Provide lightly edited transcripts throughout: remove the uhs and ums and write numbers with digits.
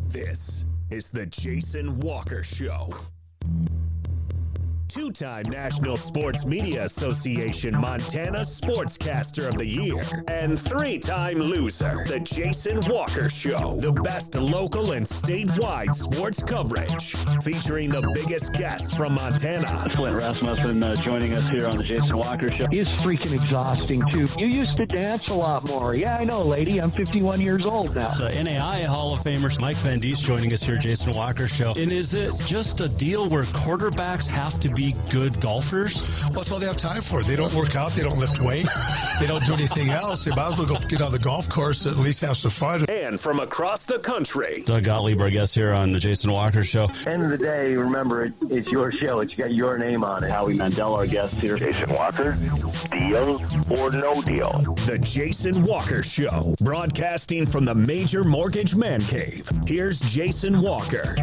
This is the Jason Walker Show. Two-time National Sports Media Association Montana Sportscaster of the Year and three-time loser, the Jason Walker Show. The best local and statewide sports coverage, featuring the biggest guests from Montana. Flint Rasmussen joining us here on the Jason Walker Show. He's freaking exhausting, too. You used to dance a lot more. Yeah, I know, lady. I'm 51 years old now. The NAI Hall of Famer Mike Van Diest joining us here, Jason Walker Show. And is it just a deal where quarterbacks have to be good golfers? Well, that's all they have time for. They don't work out. They don't lift weights. They don't do anything else. They might as well go get on the golf course and at least have some fun. And from across the country, Doug Gottlieb, our guest here on the Jason Walker Show. End of the day, remember, it's your show. It's got your name on it. Howie Mandel, our guest here. Jason Walker, deal or no deal? The Jason Walker Show, broadcasting from the Major Mortgage Man Cave. Here's Jason Walker.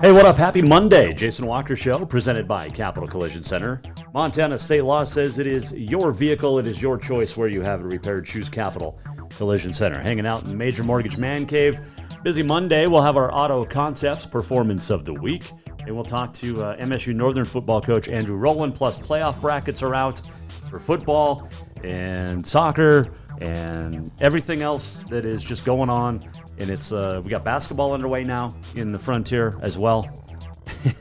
Hey, what up? Happy Monday. Jason Walker Show, presented by Capital Collision Center. Montana state law says it is your vehicle. It is your choice where you have it repaired. Choose Capital Collision Center. Hanging out in the Major Mortgage Man Cave. Busy Monday. We'll have our Auto Concepts Performance of the Week. And we'll talk to MSU-Northern football coach Andrew Rolin. Plus, playoff brackets are out for football and soccer and everything else that is just going on. And it's we got basketball underway now in the Frontier as well.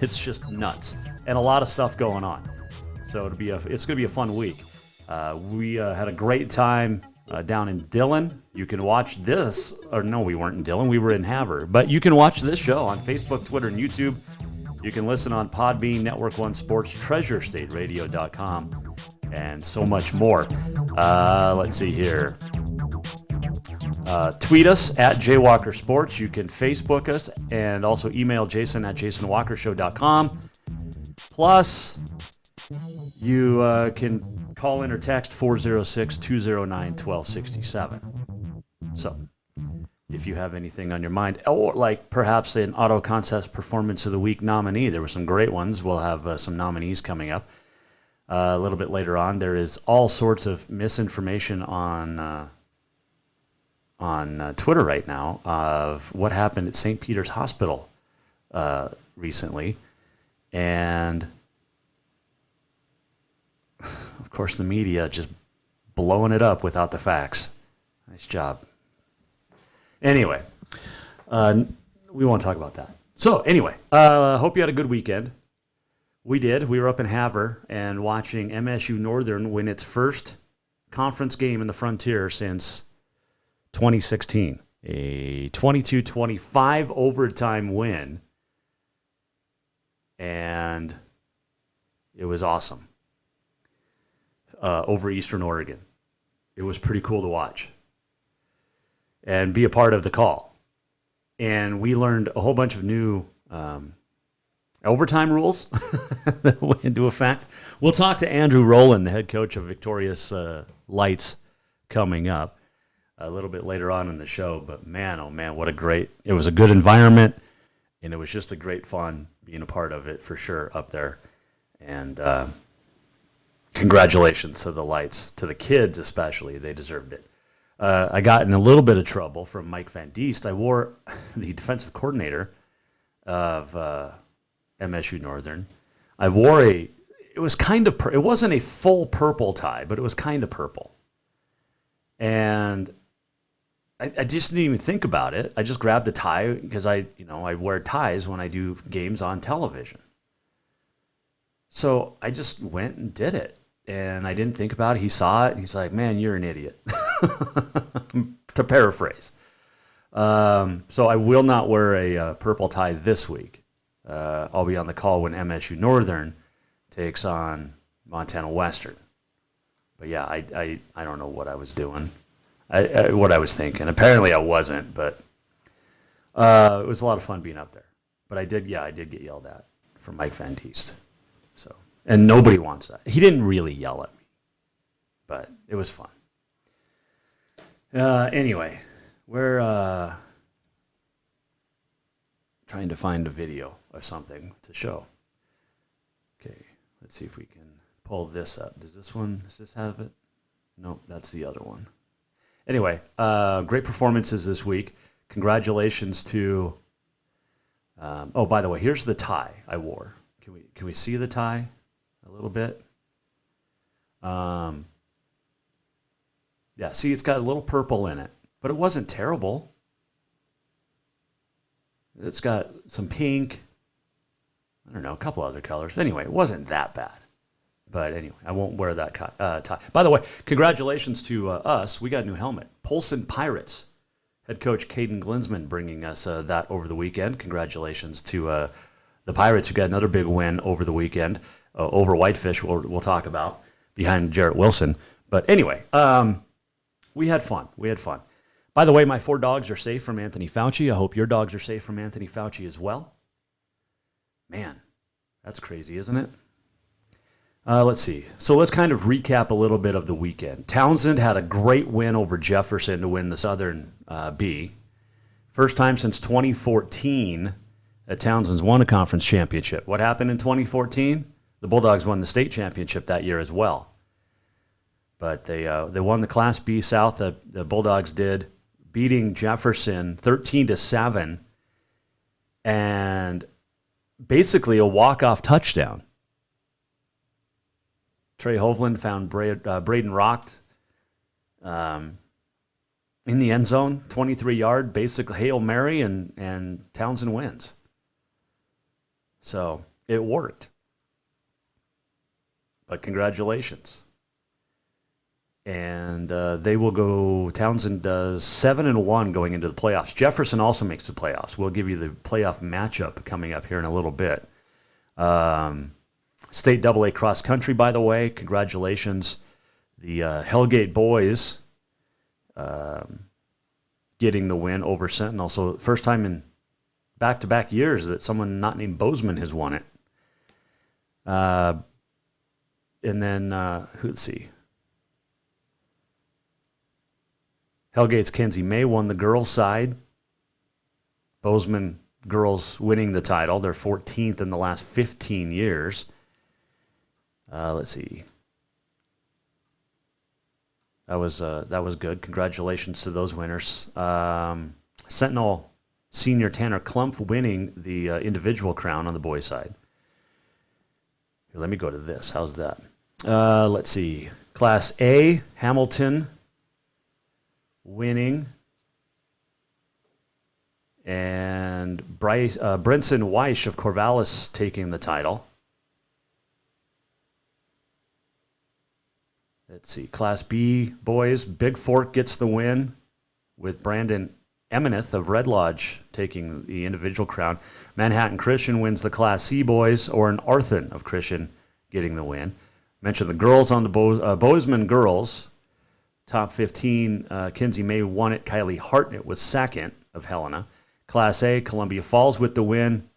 It's just nuts and a lot of stuff going on. So it's going to be a fun week. We had a great time down in Dillon. You can watch this, or no, we weren't in Dillon. We were in Havre. But you can watch this show on Facebook, Twitter, and YouTube. You can listen on Podbean, Network One Sports, TreasureStateRadio.com, and so much more. Let's see here. Tweet us at JWalkerSports. You can Facebook us and also email Jason at JasonWalkerShow.com. Plus, you can call in or text 406-209-1267. So, if you have anything on your mind, or like perhaps an Auto Concepts Performance of the Week nominee, there were some great ones. We'll have some nominees coming up a little bit later on. There is all sorts of misinformation on Twitter right now of what happened at St. Peter's Hospital recently. And, of course, the media just blowing it up without the facts. Nice job. Anyway, we won't talk about that. So, anyway, hope you had a good weekend. We did. We were up in Havre and watching MSU-Northern win its first conference game in the Frontier since 2016. A 22-25 overtime win. And it was awesome. Over Eastern Oregon. It was pretty cool to watch. And be a part of the call. And we learned a whole bunch of new overtime rules that went into effect. We'll talk to Andrew Rolin, the head coach of Victorious Lights, coming up a little bit later on in the show. But man, oh man, it was a good environment, and it was just a great fun being a part of it for sure up there. And congratulations to the Lights, to the kids especially. They deserved it. I got in a little bit of trouble from Mike Van Diest. I wore the defensive coordinator of MSU Northern. I wore it wasn't a full purple tie, but it was kind of purple. And I just didn't even think about it. I just grabbed the tie because I wear ties when I do games on television. So I just went and did it. And I didn't think about it. He saw it. And he's like, man, you're an idiot. To paraphrase. So I will not wear a purple tie this week. I'll be on the call when MSU Northern takes on Montana Western. But yeah, I don't know what I was doing. What I was thinking. Apparently I wasn't, but it was a lot of fun being up there. But I did get yelled at from Mike Van Diest. So, and nobody wants that. He didn't really yell at me, but it was fun. Anyway, we're trying to find a video of something to show. Okay, let's see if we can pull this up. Does this have it? Nope, that's the other one. Anyway, great performances this week. Congratulations to Oh, by the way, here's the tie I wore. Can we see the tie a little bit? Yeah, see, it's got a little purple in it, but it wasn't terrible. It's got some pink. I don't know, a couple other colors. Anyway, it wasn't that bad. But anyway, I won't wear that tie. By the way, congratulations to us. We got a new helmet. Polson Pirates. Head coach Caden Glinsman bringing us that over the weekend. Congratulations to the Pirates, who got another big win over the weekend over Whitefish, we'll talk about, behind Jarrett Wilson. But anyway, we had fun. By the way, my 4 dogs are safe from Anthony Fauci. I hope your dogs are safe from Anthony Fauci as well. Man, that's crazy, isn't it? Let's see. So let's kind of recap a little bit of the weekend. Townsend had a great win over Jefferson to win the Southern B. First time since 2014 that Townsend's won a conference championship. What happened in 2014? The Bulldogs won the state championship that year as well. But they won the Class B South. The Bulldogs did, beating Jefferson 13-7, and basically a walk-off touchdown. Trey Hovland found Braden Rocht in the end zone, 23-yard, basically Hail Mary, and Townsend wins. So it worked. But congratulations. And they will go, Townsend does 7-1 going into the playoffs. Jefferson also makes the playoffs. We'll give you the playoff matchup coming up here in a little bit. State AA cross country, by the way. Congratulations. The Hellgate boys getting the win over Sentinel. So first time in back-to-back years that someone not named Bozeman has won it. And then, let's see. Hellgate's Kenzie May won the girls' side. Bozeman girls winning the title. They're 14th in the last 15 years. Let's see. That was good. Congratulations to those winners. Sentinel senior Tanner Klumpf winning the individual crown on the boys' side. Here, let me go to this. How's that? Let's see. Class A, Hamilton winning. And Brinson Weish of Corvallis taking the title. Let's see. Class B boys, Big Fork gets the win with Brandon Emineth of Red Lodge taking the individual crown. Manhattan Christian wins the Class C boys, Orrin Arthur of Christian getting the win. Mentioned the girls on the Bozeman girls. Top 15, Kinsey May won it. Kylie Hartnett was second of Helena. Class A, Columbia Falls with the win.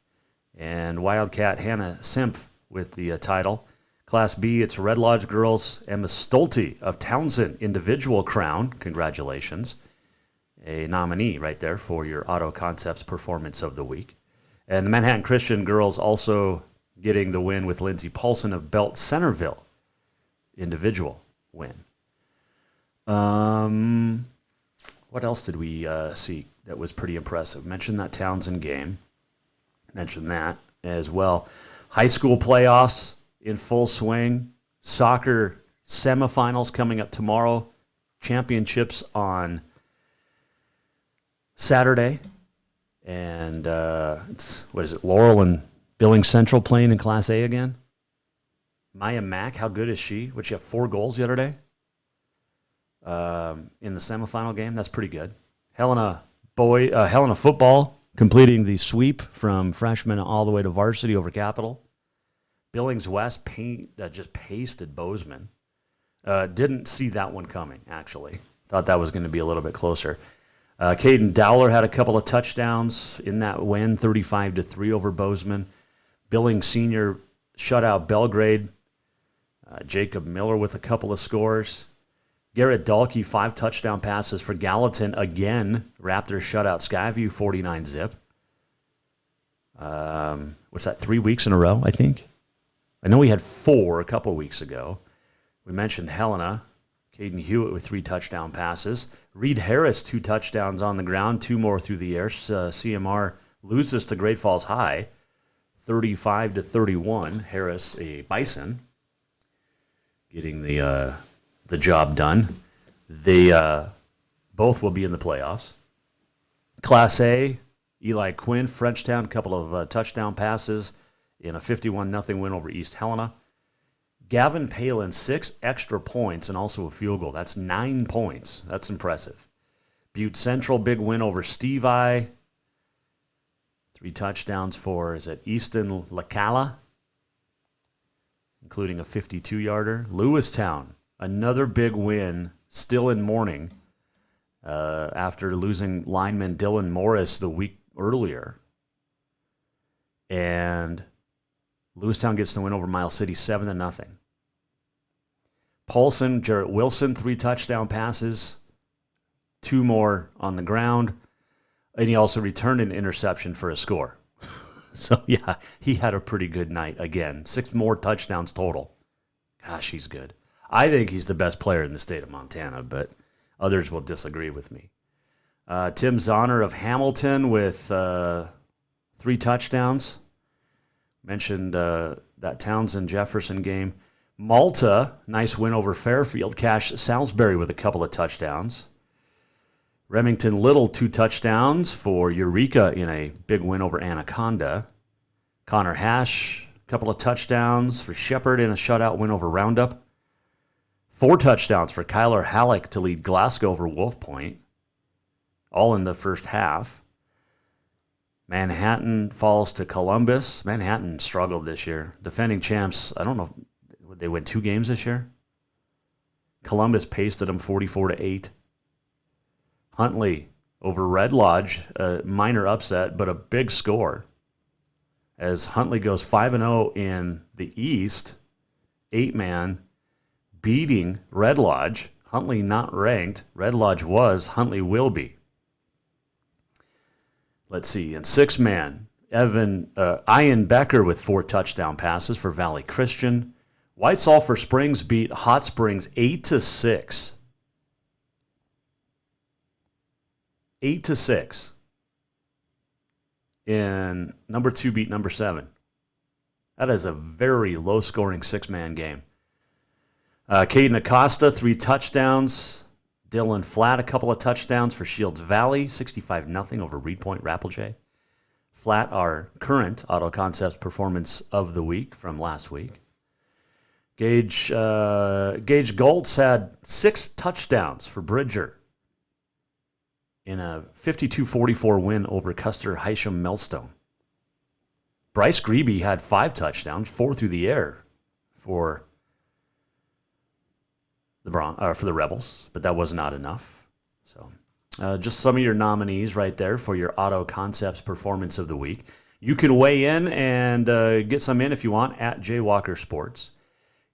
And Wildcat Hannah Simpf with the title. Class B, it's Red Lodge girls. Emma Stolte of Townsend individual crown. Congratulations. A nominee right there for your Auto Concepts Performance of the Week. And the Manhattan Christian girls also getting the win with Lindsay Paulson of Belt Centerville. Individual win. What else did we see that was pretty impressive? Mentioned that Townsend game. Mentioned that as well. High school playoffs in full swing. Soccer semifinals coming up tomorrow. Championships on Saturday. And Laurel and Billings Central playing in Class A again. Maya Mack, how good is she? She have 4 goals the other day in the semifinal game. That's pretty good. Helena football completing the sweep from freshman all the way to varsity over Capital. Billings West just pasted Bozeman. Didn't see that one coming, actually. Thought that was going to be a little bit closer. Caden Dowler had a couple of touchdowns in that win, 35-3 over Bozeman. Billings Senior shut out Belgrade. Jacob Miller with a couple of scores. Garrett Dahlke, 5 touchdown passes for Gallatin again. Raptors shut out Skyview 49-zip. What's that, 3 weeks in a row, I think? I know we had 4 a couple of weeks ago. We mentioned Helena. Caden Hewitt with 3 touchdown passes. Reed Harris, 2 touchdowns on the ground, 2 more through the air. CMR loses to Great Falls High, 35-31. Harris, a Bison, getting the job done. They both will be in the playoffs. Class A, Eli Quinn, Frenchtown, couple of touchdown passes in a 51-0 win over East Helena. Gavin Palin, 6 extra points and also a field goal. That's 9 points. That's impressive. Butte Central, big win over Stevie. 3 touchdowns for, Easton Lacala, including a 52-yarder. Lewistown, another big win, still in mourning, after losing lineman Dylan Morris the week earlier. And Lewistown gets the win over Miles City, 7-0. Paulson, Jarrett Wilson, 3 touchdown passes, 2 more on the ground, and he also returned an interception for a score. So, yeah, he had a pretty good night again. 6 more touchdowns total. Gosh, he's good. I think he's the best player in the state of Montana, but others will disagree with me. Tim Zahner of Hamilton with 3 touchdowns. Mentioned that Townsend-Jefferson game. Malta, nice win over Fairfield. Cash Salisbury with a couple of touchdowns. Remington Little, 2 touchdowns for Eureka in a big win over Anaconda. Connor Hash, a couple of touchdowns for Shepherd in a shutout win over Roundup. 4 touchdowns for Kyler Halleck to lead Glasgow over Wolf Point, all in the first half. Manhattan falls to Columbus. Manhattan struggled this year. Defending champs, I don't know, would they win 2 games this year? Columbus pasted them 44-8. Huntley over Red Lodge, a minor upset, but a big score. As Huntley goes 5-0 in the East, 8-man, beating Red Lodge. Huntley not ranked. Red Lodge was. Huntley will be. Let's see. In 6-man, Ian Becker with 4 touchdown passes for Valley Christian. White Sulphur Springs beat Hot Springs 8-6. 8-6. And number 2 beat number 7. That is a very low-scoring 6-man game. Caden Acosta, 3 touchdowns. Dylan Flatt, a couple of touchdowns for Shields Valley, 65-0 over Reed Point Rapelje. Flatt, our current Auto Concepts Performance of the Week from last week. Gage Goltz had 6 touchdowns for Bridger in a 52-44 win over Custer Hysham Millstone. Bryce Grebe had 5 touchdowns, 4 through the air for the Rebels, but that was not enough. So just some of your nominees right there for your Auto Concepts Performance of the Week. You can weigh in and get some in if you want at Jaywalker Sports.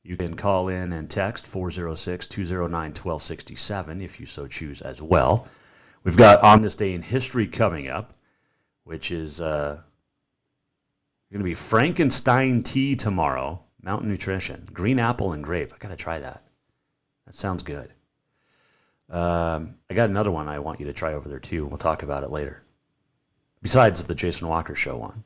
You can call in and text 406-209-1267 if you so choose as well. We've got On This Day in History coming up, which is going to be Frankenstein tea tomorrow, Mountain Nutrition, green apple and grape. I got to try that. That sounds good. I got another one I want you to try over there too. We'll talk about it later. Besides the Jason Walker Show one.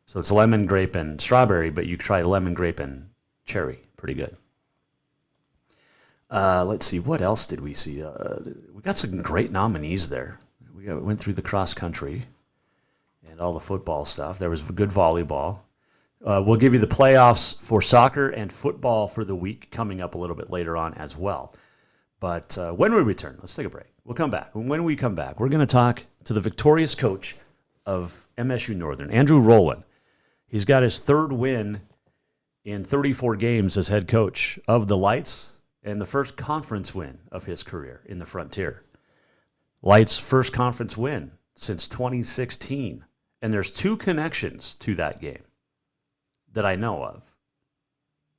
So it's lemon, grape, and strawberry, but you try lemon, grape, and cherry. Pretty good. Let's see. What else did we see? We got some great nominees there. We went through the cross country and all the football stuff. There was good volleyball. We'll give you the playoffs for soccer and football for the week coming up a little bit later on as well. But when we return, let's take a break. We'll come back. When we come back, we're going to talk to the victorious coach of MSU-Northern, Andrew Rolin. He's got his 3rd win in 34 games as head coach of the Lights and the first conference win of his career in the Frontier. Lights' first conference win since 2016. And there's 2 connections to that game that I know of.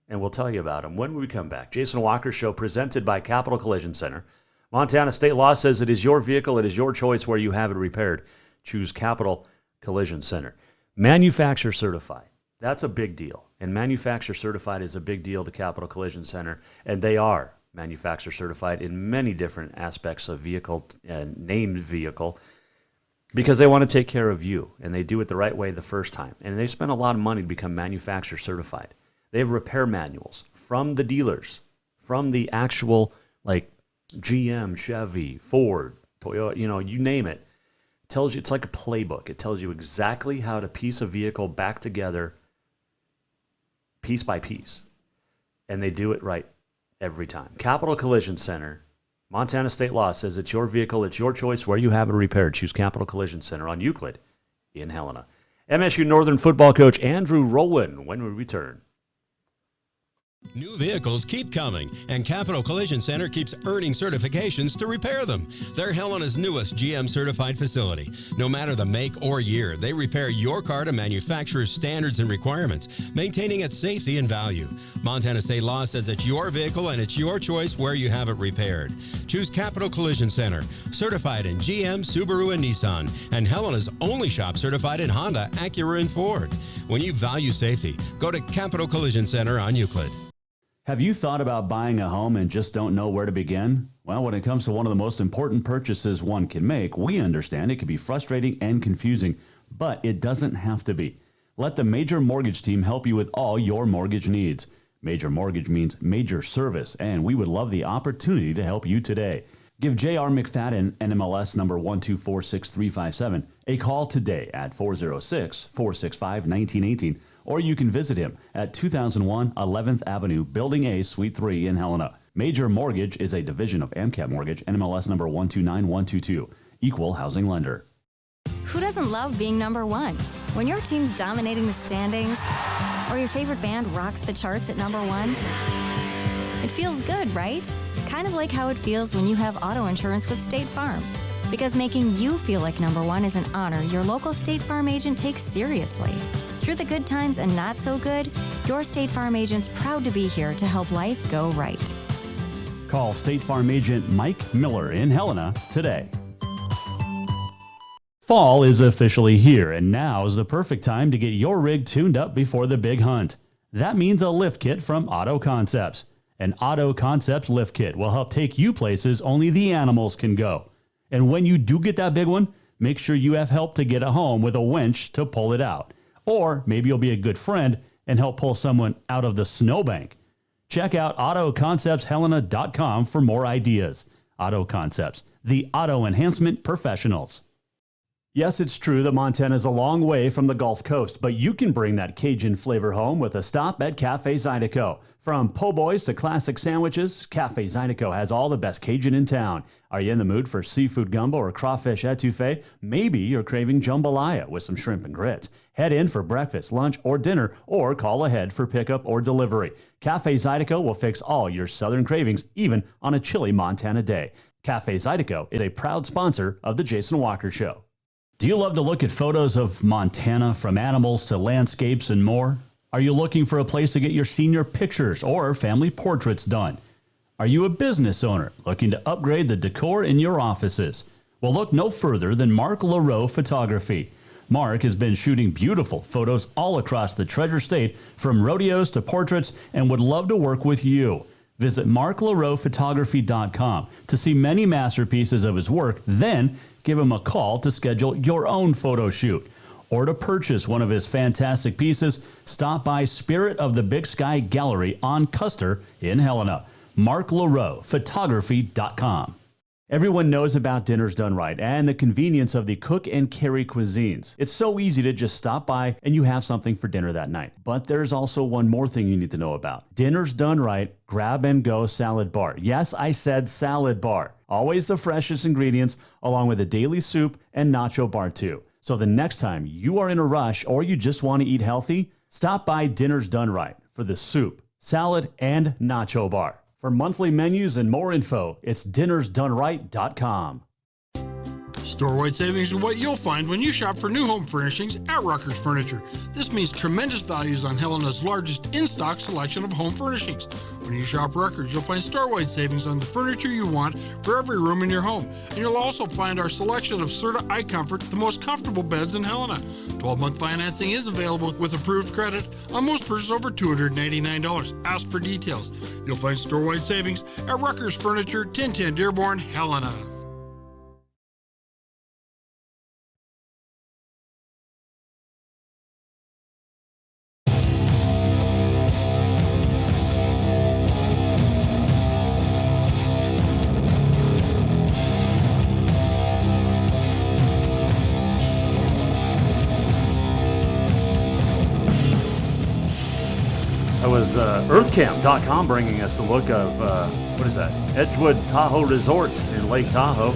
And we'll tell you about them when we come back. Jason Walker Show presented by Capital Collision Center. Montana state law says it is your vehicle, it is your choice where you have it repaired. Choose Capital Collision Center. Manufacturer certified. That's a big deal. And manufacturer certified is a big deal to Capital Collision Center. And they are manufacturer certified in many different aspects of vehicle and named vehicle. because they want to take care of you, and they do it the right way the first time. And they spend a lot of money to become manufacturer certified. They have repair manuals from the dealers, from the actual like GM, Chevy, Ford, Toyota, you name it. It tells you, it's like a playbook. It tells you exactly how to piece a vehicle back together piece by piece. And they do it right every time. Capital Collision Center. Montana state law says it's your vehicle, it's your choice where you have it repaired. Choose Capital Collision Center on Euclid in Helena. MSU-Northern football coach Andrew Rolin when we return. New vehicles keep coming, and Capital Collision Center keeps earning certifications to repair them. They're Helena's newest GM-certified facility. No matter the make or year, they repair your car to manufacturer's standards and requirements, maintaining its safety and value. Montana state law says it's your vehicle, and it's your choice where you have it repaired. Choose Capital Collision Center, certified in GM, Subaru, and Nissan, and Helena's only shop certified in Honda, Acura, and Ford. When you value safety, go to Capital Collision Center on Euclid. Have you thought about buying a home and just don't know where to begin? Well, when it comes to one of the most important purchases one can make, we understand it can be frustrating and confusing, but it doesn't have to be. Let the Major Mortgage team help you with all your mortgage needs. Major Mortgage means major service, and we would love the opportunity to help you today. Give J.R. McFadden, NMLS number 1246357, a call today at 406-465-1918, or you can visit him at 2001 11th Avenue, Building A, Suite 3 in Helena. Major Mortgage is a division of AMCAP Mortgage, NMLS number 129122, equal housing lender. Who doesn't love being number one? When your team's dominating the standings, or your favorite band rocks the charts at number one, it feels good, right? Kind of like how it feels when you have auto insurance with State Farm. Because making you feel like number one is an honor your local State Farm agent takes seriously. Through the good times and not so good, your State Farm agent's proud to be here to help life go right. Call State Farm agent Mike Miller in Helena today. Fall is officially here, and now is the perfect time to get your rig tuned up before the big hunt. That means a lift kit from Auto Concepts. An Auto Concepts lift kit will help take you places only the animals can go. And when you do get that big one, make sure you have help to get it home with a winch to pull it out. Or maybe you'll be a good friend and help pull someone out of the snowbank. Check out AutoConceptsHelena.com for more ideas. Auto Concepts, the auto enhancement professionals. Yes, it's true that Montana is a long way from the Gulf Coast, but you can bring that Cajun flavor home with a stop at Cafe Zydeco. From po' boys to classic sandwiches, Cafe Zydeco has all the best Cajun in town. Are you in the mood for seafood gumbo or crawfish etouffee? Maybe you're craving jambalaya with some shrimp and grits. Head in for breakfast, lunch, or dinner, or call ahead for pickup or delivery. Cafe Zydeco will fix all your southern cravings, even on a chilly Montana day. Cafe Zydeco is a proud sponsor of The Jason Walker Show. Do you love to look at photos of Montana, from animals to landscapes and more? Are you looking for a place to get your senior pictures or family portraits done? Are you a business owner looking to upgrade the decor in your offices? Well, look no further than Mark Laro Photography. Mark has been shooting beautiful photos all across the Treasure State, from rodeos to portraits, and would love to work with you. Visit marklarophotography.com to see many masterpieces of his work, then give him a call to schedule your own photo shoot. Or to purchase one of his fantastic pieces, stop by Spirit of the Big Sky Gallery on Custer in Helena. marklarophotography.com. Everyone knows about Dinners Done Right and the convenience of the cook and carry cuisines. It's so easy to just stop by and you have something for dinner that night. But there's also one more thing you need to know about. Dinners Done Right Grab and Go Salad Bar. Yes, I said salad bar. Always the freshest ingredients, along with a daily soup and nacho bar too. So the next time you are in a rush or you just want to eat healthy, stop by Dinners Done Right for the soup, salad, and nacho bar. For monthly menus and more info, it's dinnersdoneright.com. Store-wide savings are what you'll find when you shop for new home furnishings at Rucker's Furniture. This means tremendous values on Helena's largest in-stock selection of home furnishings. When you shop Rucker's, you'll find store-wide savings on the furniture you want for every room in your home. And you'll also find our selection of Serta iComfort, the most comfortable beds in Helena. 12-month financing is available with approved credit on most purchases over $299. Ask for details. You'll find store-wide savings at Rucker's Furniture, 1010 Dearborn, Helena. That was earthcamp.com bringing us the look of, what is that? Edgewood Tahoe Resort in Lake Tahoe,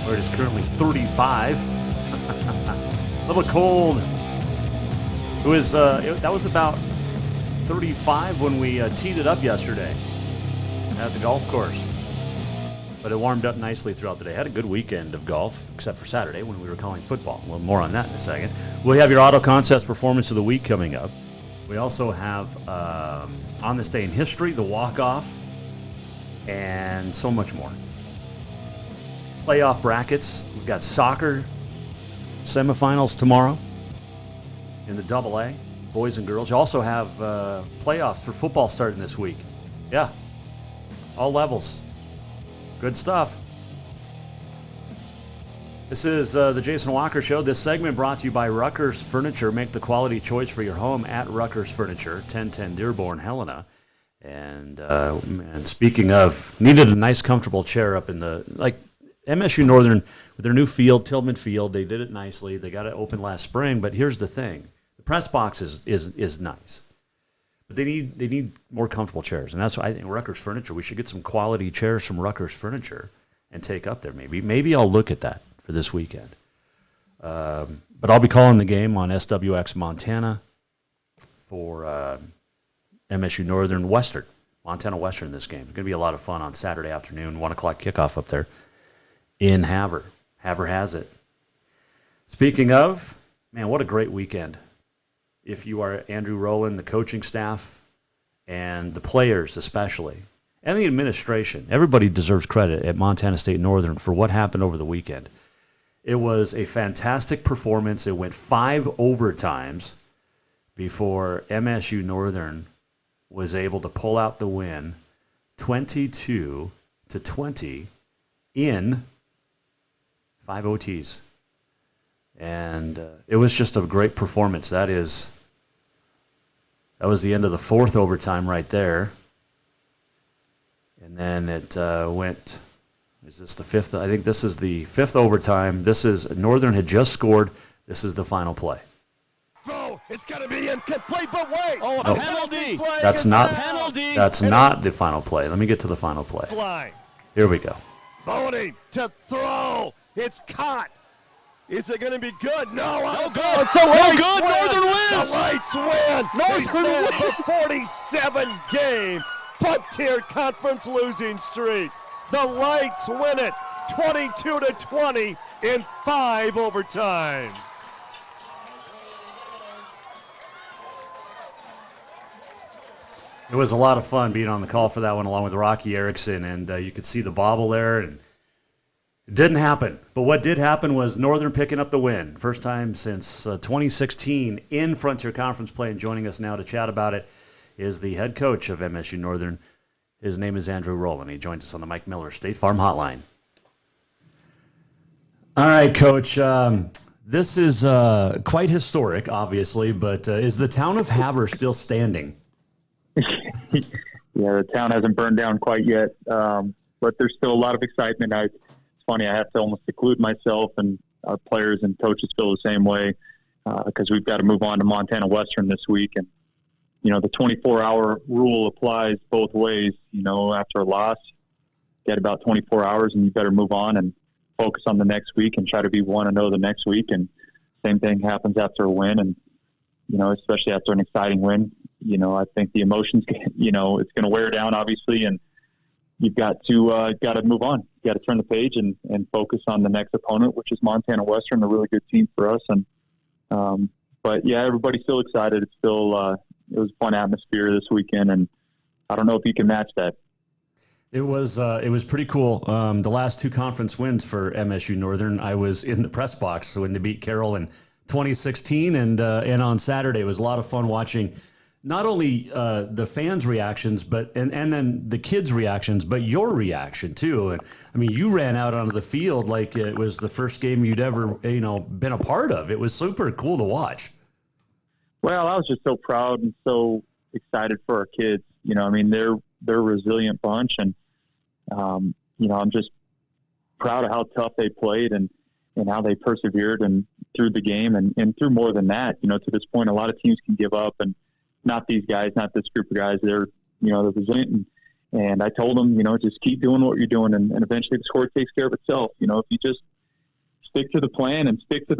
where it is currently 35. A little cold. It was, that was about 35 when we teed it up yesterday at the golf course. But it warmed up nicely throughout the day. Had a good weekend of golf, except for Saturday when we were calling football. A little more on that in a second. We have your Auto Contest Performance of the Week coming up. We also have, on this day in history, the walk-off, and so much more. Playoff brackets. We've got soccer semifinals tomorrow in the AA, boys and girls. You also have playoffs for football starting this week. Yeah, all levels. Good stuff. This is the Jason Walker Show. This segment brought to you by Rucker's Furniture. Make the quality choice for your home at Rucker's Furniture, 1010 Dearborn, Helena. And speaking of, needed a nice, comfortable chair up in the, like MSU-Northern, with their new field, Tillman Field, they did it nicely. They got it open last spring, but here's the thing. The press box is nice. But they need more comfortable chairs. And that's why I think Rucker's Furniture, we should get some quality chairs from Rucker's Furniture and take up there. Maybe I'll look at that for this weekend. But I'll be calling the game on SWX Montana for MSU Northern Western, Montana Western this game. It's going to be a lot of fun on Saturday afternoon, 1 o'clock kickoff up there in Havre. Havre has it. Speaking of, man, what a great weekend. If you are Andrew Rolin, the coaching staff, and the players especially, and the administration, everybody deserves credit at Montana State Northern for what happened over the weekend. It was a fantastic performance. It went 5 overtimes before MSU Northern was able to pull out the win 22-20 in 5 OTs. And it was just a great performance. That was the end of the 4th overtime right there. And then it went, is this the 5th? I think this is the 5th overtime. This is, Northern had just scored. This is the final play. Throw, it's going to be incomplete, but wait. Oh, a penalty. That's not the final play. Let me get to the final play. Line. Here we go. Boney to throw. It's caught. Is it going to be good? No good. It's no good. Northern wins. The Lights win. Northern wins. The 47-game Frontier Conference losing streak. The Lights win it 22-20 in 5 overtimes. It was a lot of fun being on the call for that one along with Rocky Erickson, and you could see the bobble there, and it didn't happen. But what did happen was Northern picking up the win. First time since 2016 in Frontier Conference play, and joining us now to chat about it is the head coach of MSU Northern. His name is Andrew Rolin. He joins us on the Mike Miller State Farm Hotline. All right, Coach. This is quite historic, obviously, but is the town of Havre still standing? Yeah, the town hasn't burned down quite yet, but there's still a lot of excitement. It's funny, I have to almost seclude myself, and our players and coaches feel the same way because we've got to move on to Montana Western this week. And, you know, the 24-hour rule applies both ways. You know, after a loss, you get about 24 hours, and you better move on and focus on the next week and try to be 1-0 the next week. And same thing happens after a win, and, you know, especially after an exciting win. You know, I think the emotions, you know, it's going to wear down, obviously, and you've got to move on. You got to turn the page and focus on the next opponent, which is Montana Western, a really good team for us. And but yeah, everybody's still excited. It's still it was a fun atmosphere this weekend, and I don't know if you can match that. It was pretty cool. The last 2 conference wins for MSU Northern, I was in the press box when they beat Carroll in 2016, and on Saturday it was a lot of fun watching. Not only the fans' reactions, but and then the kids' reactions, but your reaction too. And I mean, you ran out onto the field like it was the first game you'd ever, been a part of. It was super cool to watch. Well, I was just so proud and so excited for our kids. You know, I mean, they're a resilient bunch, and I'm just proud of how tough they played and how they persevered and through the game and through more than that. You know, to this point, a lot of teams can give up and not these guys, not this group of guys. They're resilient. And I told them, just keep doing what you're doing, and eventually the score takes care of itself. If you just stick to the plan and stick to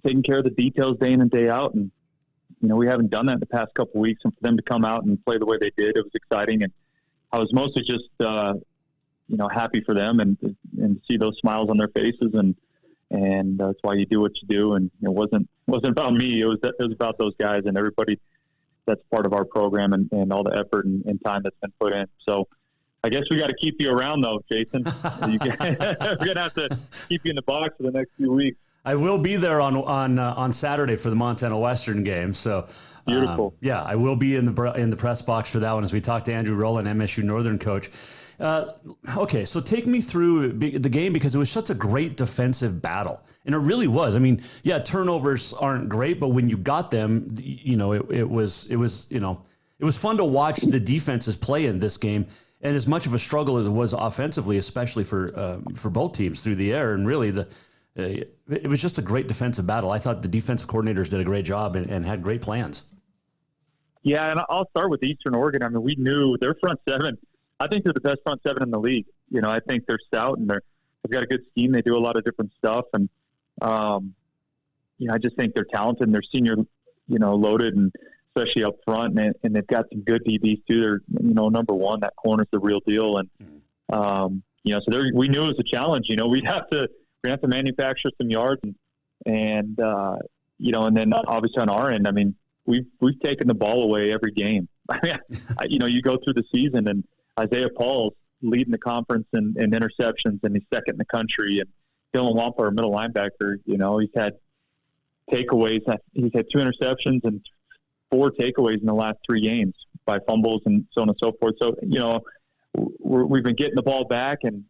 taking care of the details day in and day out. And, we haven't done that in the past couple of weeks, and for them to come out and play the way they did, it was exciting. And I was mostly just, happy for them and see those smiles on their faces. And that's why you do what you do. And it wasn't about me. It was about those guys and everybody that's part of our program and all the effort and time that's been put in. So I guess we got to keep you around though, Jason. We're going to have to keep you in the box for the next few weeks. I will be there on Saturday for the Montana Western game. So beautiful. I will be in the press box for that one as we talk to Andrew Rolin, MSU-Northern coach. Okay, so take me through the game, because it was such a great defensive battle, and it really was. I mean, yeah, turnovers aren't great, but when you got them, it was fun to watch the defenses play in this game. And as much of a struggle as it was offensively, especially for both teams through the air, and really it was just a great defensive battle. I thought the defensive coordinators did a great job and had great plans. Yeah, and I'll start with Eastern Oregon. I mean, we knew their front seven. I think they're the best front seven in the league. I think they're stout and they've got a good scheme. They do a lot of different stuff, and I just think they're talented and they're senior, loaded, and especially up front, and they've got some good DBs too. They're number one. That corner's the real deal, and so we knew it was a challenge. We'd have to manufacture some yards, and then obviously on our end, I mean, we've taken the ball away every game. I mean, you go through the season, and Isaiah Paul's leading the conference in interceptions, and he's second in the country. And Dylan Wampa, our middle linebacker, he's had takeaways. He's had 2 interceptions and 4 takeaways in the last 3 games by fumbles and so on and so forth. So, we've been getting the ball back and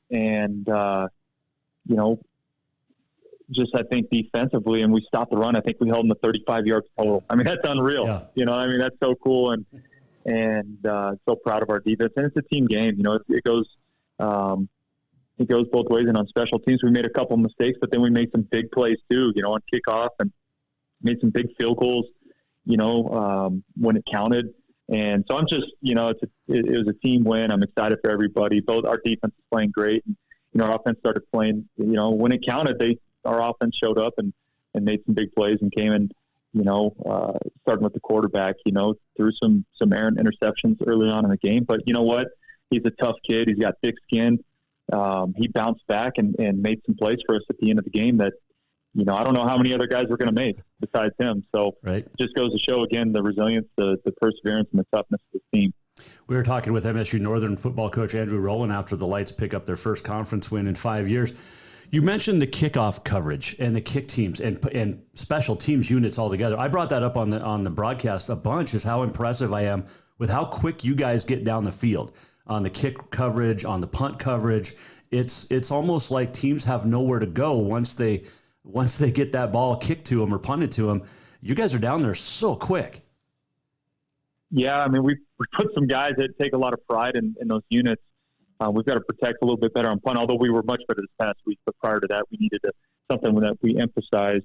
just I think defensively, and we stopped the run. I think we held them to 35 yards total. I mean, that's unreal. Yeah. That's so cool. And so proud of our defense. And it's a team game. It goes both ways. And on special teams, we made a couple mistakes, but then we made some big plays too, on kickoff, and made some big field goals, when it counted. And so I'm just, it was a team win. I'm excited for everybody. Both our defense is playing great, and, our offense started playing, when it counted, our offense showed up and made some big plays and came in, starting with the quarterback, threw some errant interceptions early on in the game. But you know what? He's a tough kid. He's got thick skin. He bounced back and made some plays for us at the end of the game that, I don't know how many other guys we're going to make besides him. So It just goes to show, again, the resilience, the perseverance, and the toughness of the team. We were talking with MSU-Northern football coach Andrew Rolin after the Lights pick up their first conference win in 5 years. You mentioned the kickoff coverage and the kick teams and special teams units altogether. I brought that up on the broadcast a bunch, is how impressive I am with how quick you guys get down the field on the kick coverage, on the punt coverage. It's almost like teams have nowhere to go once they get that ball kicked to them or punted to them. You guys are down there so quick. Yeah, I mean, we put some guys that take a lot of pride in those units. We've got to protect a little bit better on punt, although we were much better this past week. But prior to that, we needed something that we emphasized.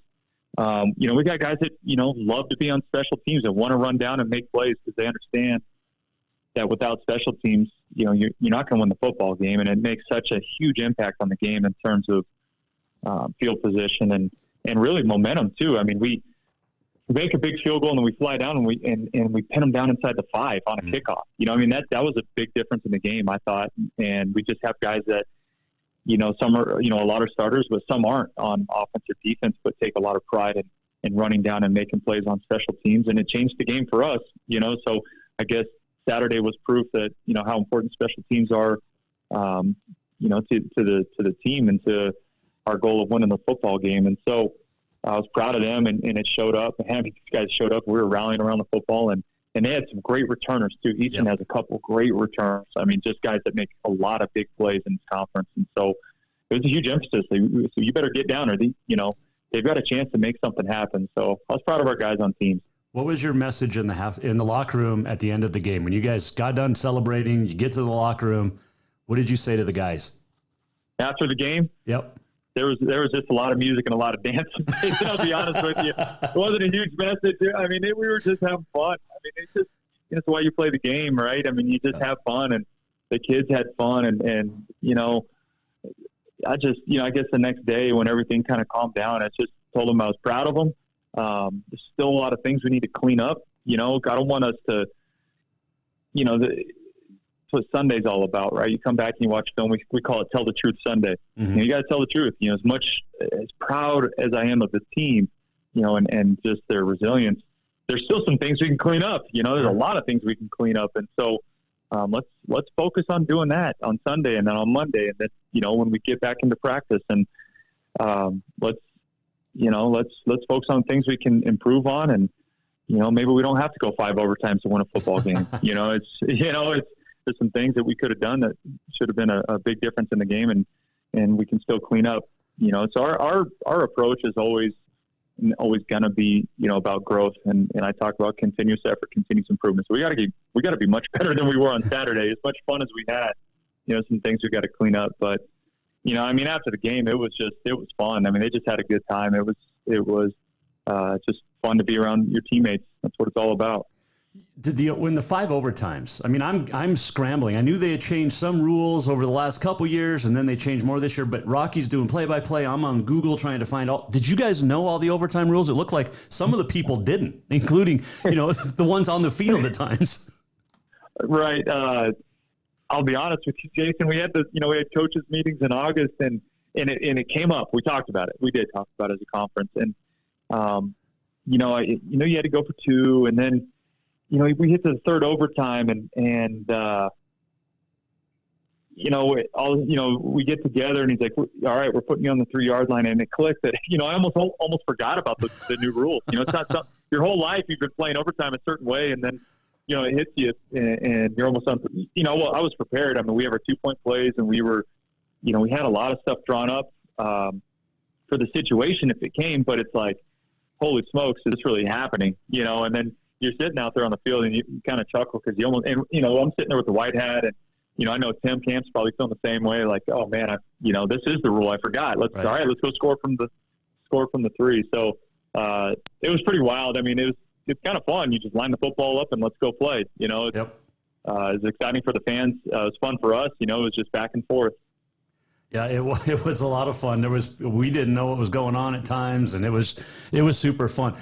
We got guys that, love to be on special teams and want to run down and make plays because they understand that without special teams, you're not going to win the football game. And it makes such a huge impact on the game in terms of field position and really momentum, too. I mean, we make a big field goal and then we fly down and we pin them down inside the 5 on a kickoff. That was a big difference in the game, I thought. And we just have guys that, some are, a lot of starters, but some aren't on offense or defense, but take a lot of pride in running down and making plays on special teams. And it changed the game for us, so I guess Saturday was proof that, how important special teams are, to the team and to our goal of winning the football game. And so, I was proud of them, and it showed up. And these guys showed up. We were rallying around the football, and they had some great returners, too. Easton has a couple great returns. I mean, just guys that make a lot of big plays in this conference. And so it was a huge emphasis. So you better get down, or they've got a chance to make something happen. So I was proud of our guys on teams. What was your message in the locker room at the end of the game? When you guys got done celebrating, you get to the locker room, what did you say to the guys? After the game? Yep. there was just a lot of music and a lot of dancing. I'll be honest with you, it wasn't a huge message. I mean, we were just having fun. I mean, it's just it's why you play the game, right? I mean, you just have fun, and the kids had fun, and I just I guess the next day when everything kind of calmed down, I just told them I was proud of them. There's still a lot of things we need to clean up. I don't want us to, that's what Sunday's all about, right? You come back and you watch film. We call it Tell the Truth Sunday. Mm-hmm. You got to tell the truth. As much as proud as I am of the team, and just their resilience, there's still some things we can clean up. There's a lot of things we can clean up, and so let's focus on doing that on Sunday, and then on Monday, and then when we get back into practice, and let's focus on things we can improve on, and maybe we don't have to go 5 overtimes to win a football game. There's some things that we could have done that should have been a big difference in the game, and we can still clean up. So our approach is always going to be about growth, and I talk about continuous effort, continuous improvement. So we got to be much better than we were on Saturday. As much fun as we had, some things we got to clean up. But after the game, it was fun. I mean, they just had a good time. It was just fun to be around your teammates. That's what it's all about. When the 5 overtimes, I mean, I'm scrambling. I knew they had changed some rules over the last couple years, and then they changed more this year. But Rocky's doing play-by-play. I'm on Google trying to find all. Did you guys know all the overtime rules? It looked like some of the people didn't, including the ones on the field at times. Right. I'll be honest with you, Jason. We had we had coaches meetings in August, and it came up. We talked about it. We did talk about it as a conference, and you had to go for 2, and then. We hit the 3rd overtime, and we get together, and he's like, "All right, we're putting you on the 3-yard line," and it clicked that I almost forgot about the new rule. It's not something, your whole life you've been playing overtime a certain way, and then it hits you, and you're almost on. Well, I was prepared. I mean, we have our 2-point plays, and we were, we had a lot of stuff drawn up for the situation if it came, but it's like, holy smokes, is this really happening? And then. You're sitting out there on the field and you kind of chuckle because I'm sitting there with the white hat, and I know Tim Camp's probably feeling the same way. Like, oh man, this is the rule. I forgot. All right, let's go score from the 3. So it was pretty wild. I mean, it's kind of fun. You just line the football up and let's go play. It's exciting for the fans. It was fun for us. It was just back and forth. Yeah, it was a lot of fun. We didn't know what was going on at times, and it was super fun.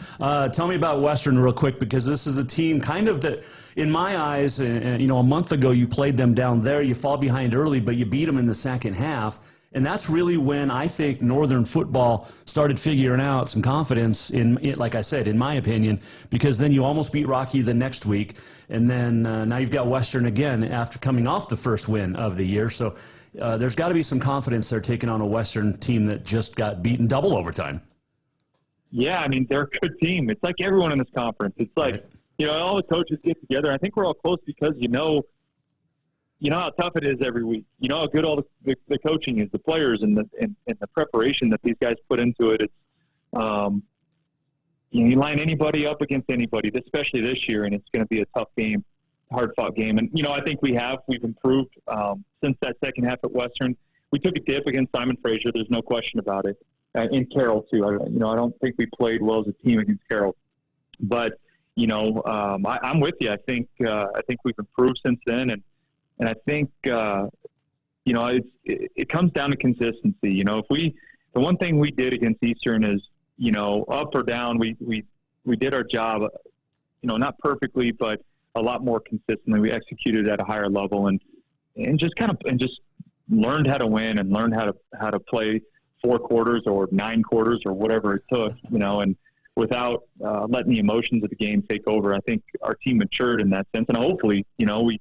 Tell me about Western real quick, because this is a team kind of that, in my eyes, a month ago you played them down there. You fall behind early, but you beat them in the second half, and that's really when I think Northern football started figuring out some confidence in it. Like I said, in my opinion, because then you almost beat Rocky the next week, and then now you've got Western again after coming off the first win of the year. So. There's got to be some confidence they're taking on a Western team that just got beaten double overtime. Yeah, I mean, they're a good team. It's like everyone in this conference. It's like, all the coaches get together. I think we're all close because you know how tough it is every week. You know how good all the coaching is, the players, and the preparation that these guys put into it. It's you line anybody up against anybody, especially this year, and it's going to be a tough game. Hard-fought game. And, I think we've improved since that second half at Western. We took a dip against Simon Fraser. There's no question about it. And Carroll, too. I don't think we played well as a team against Carroll. But, I'm with you. I think we've improved since then. And I think, it comes down to consistency. The one thing we did against Eastern is, up or down, we did our job, not perfectly, but a lot more consistently. We executed at a higher level and just learned how to win and learned how to play 4 quarters or 9 quarters or whatever it took, and without letting the emotions of the game take over. I think our team matured in that sense, and hopefully, and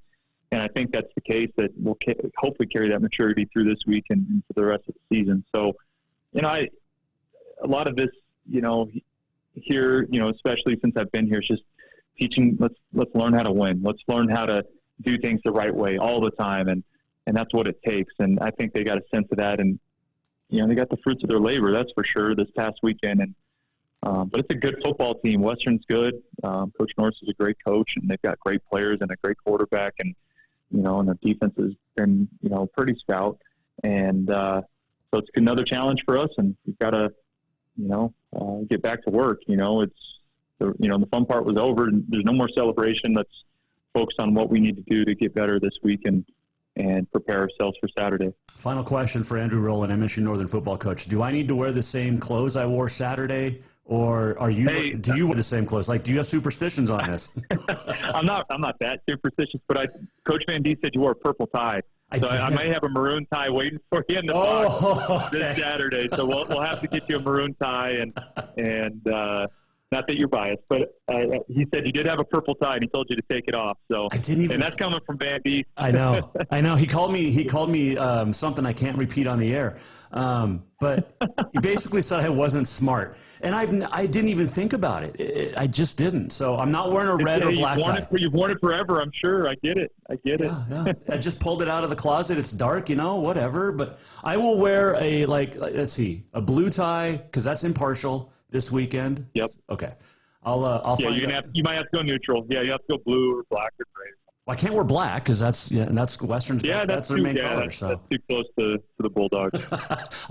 I think that's the case, that we'll hopefully carry that maturity through this week and for the rest of the season. So, a lot of this, here, especially since I've been here, is just teaching. Let's learn how to win. Let's learn how to do things the right way all the time, and that's what it takes. And I think they got a sense of that, and they got the fruits of their labor. That's for sure. This past weekend, and but it's a good football team. Western's good. Coach Norris is a great coach, and they've got great players and a great quarterback, and and their defense has been pretty stout. And So it's another challenge for us, and we've got to, get back to work. It's the fun part was over, and there's no more celebration. Let's focus on what we need to do to get better this week and prepare ourselves for Saturday. Final question for Andrew Rolin, MSU-Northern football coach. Do I need to wear the same clothes I wore Saturday, or do you wear the same clothes? Like, do you have superstitions on this? I'm not that superstitious, but Coach Van D said you wore a purple tie. I might have a maroon tie waiting for you in the box this Saturday. So we'll have to get you a maroon tie, and not that you're biased, but he said you did have a purple tie, and he told you to take it off. So and that's coming from Van D. I know. He called me something I can't repeat on the air, but he basically said I wasn't smart, and I didn't even think about it. I just didn't. So I'm not wearing a red or black tie. You've worn it forever, I'm sure. I get it. Yeah. I just pulled it out of the closet. It's dark, whatever. But I will wear a blue tie because that's impartial this weekend. Yep. Okay. I'll find you might have to go neutral. Yeah, you have to go blue or black or gray. Well, I can't wear black because that's Western's. Yeah, that's their main color. That's too close to the Bulldogs.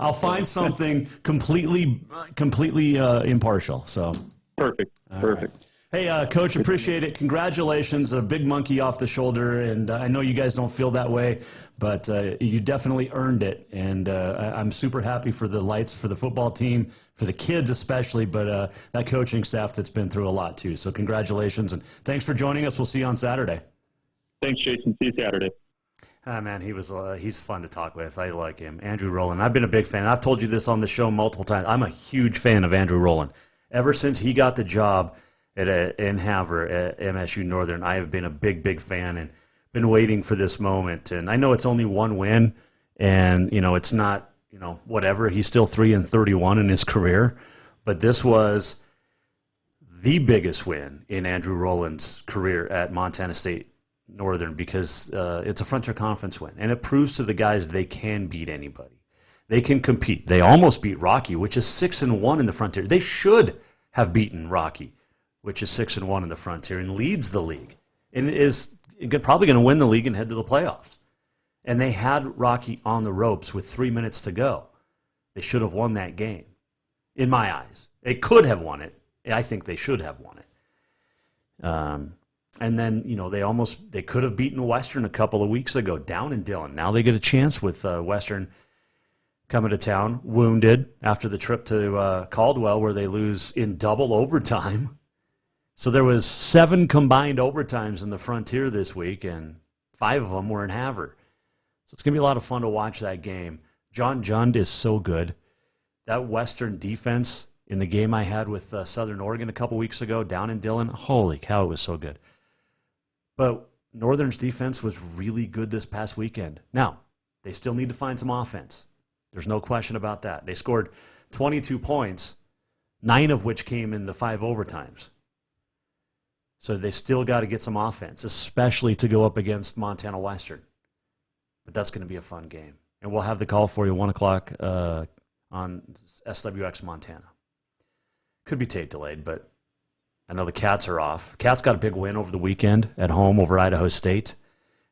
I'll find something completely impartial. So perfect. Perfect. Right. Hey, Coach, appreciate it. Congratulations, a big monkey off the shoulder, and I know you guys don't feel that way, but you definitely earned it, and I'm super happy for the Lights, for the football team, for the kids especially, but that coaching staff that's been through a lot too. So congratulations, and thanks for joining us. We'll see you on Saturday. Thanks, Jason. See you Saturday. Man, he's fun to talk with. I like him. Andrew Rolin. I've been a big fan. I've told you this on the show multiple times. I'm a huge fan of Andrew Rolin. Ever since he got the job in Havre at MSU Northern, I have been a big fan and been waiting for this moment. And I know it's only one win, and it's not whatever. He's still 3-31 in his career, but this was the biggest win in Andrew Roland's career at Montana State Northern because it's a Frontier Conference win, and it proves to the guys they can beat anybody. They can compete. They almost beat Rocky, which is 6-1 in the Frontier. They should have beaten Rocky, which is 6-1 in the Frontier and leads the league and is probably going to win the league and head to the playoffs. And they had Rocky on the ropes with 3 minutes to go. They should have won that game, in my eyes. They could have won it. I think they should have won it. And then, they could have beaten Western a couple of weeks ago down in Dillon. Now they get a chance with Western coming to town, wounded after the trip to Caldwell where they lose in double overtime. So there was 7 combined overtimes in the Frontier this week, and 5 of them were in Havre. So it's going to be a lot of fun to watch that game. John Jund is so good. That Western defense in the game I had with Southern Oregon a couple weeks ago down in Dillon, holy cow, it was so good. But Northern's defense was really good this past weekend. Now, they still need to find some offense. There's no question about that. They scored 22 points, 9 of which came in the 5 overtimes. So they still got to get some offense, especially to go up against Montana Western. But that's going to be a fun game. And we'll have the call for you 1 o'clock on SWX Montana. Could be tape delayed, but I know the Cats are off. Cats got a big win over the weekend at home over Idaho State.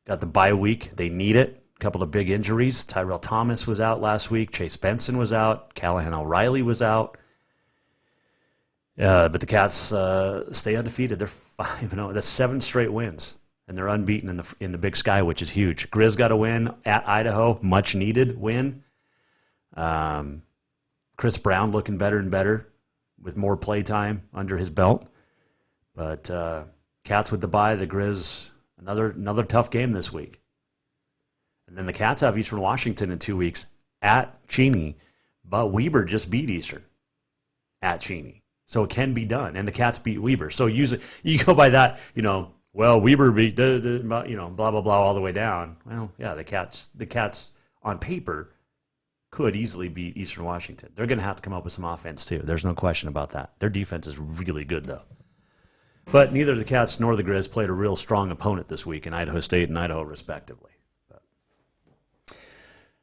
Got the bye week. They need it. A couple of big injuries. Tyrell Thomas was out last week. Chase Benson was out. Callahan O'Reilly was out. But the Cats stay undefeated. They're 5-0. That's 7 straight wins, and they're unbeaten in the Big Sky, which is huge. Grizz got a win at Idaho, much needed win. Chris Brown looking better and better with more play time under his belt. But Cats with the bye, the Grizz another tough game this week. And then the Cats have Eastern Washington in 2 weeks at Cheney, but Weber just beat Eastern at Cheney. So it can be done, and the Cats beat Weber. So you go by that, Weber beat blah blah blah all the way down. Well, yeah, the Cats on paper could easily beat Eastern Washington. They're going to have to come up with some offense too. There's no question about that. Their defense is really good though. But neither the Cats nor the Grizz played a real strong opponent this week in Idaho State and Idaho respectively.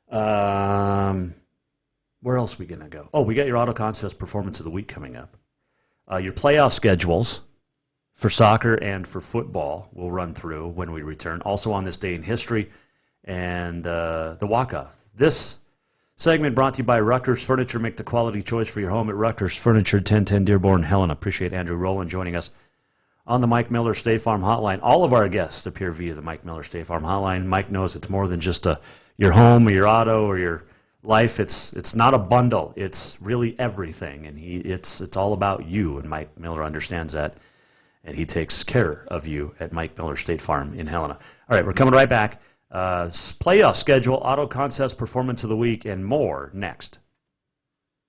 Where else are we going to go? Oh, we got your Auto Contest Performance of the Week coming up. Your playoff schedules for soccer and for football will run through when we return. Also on this day in history and the walk-off. This Segment brought to you by Rucker's Furniture. Make the quality choice for your home at Rucker's Furniture, 1010 Dearborn, Helena. Appreciate Andrew Rolin joining us on the Mike Miller State Farm Hotline. All of our guests appear via the Mike Miller State Farm Hotline. Mike knows it's more than just your home or your auto or your life. It's not a bundle. It's really everything, and it's all about you, and Mike Miller understands that, and he takes care of you at Mike Miller State Farm in Helena. All right, we're coming right back. Playoff schedule, Auto Concepts Performance of the Week, and more next.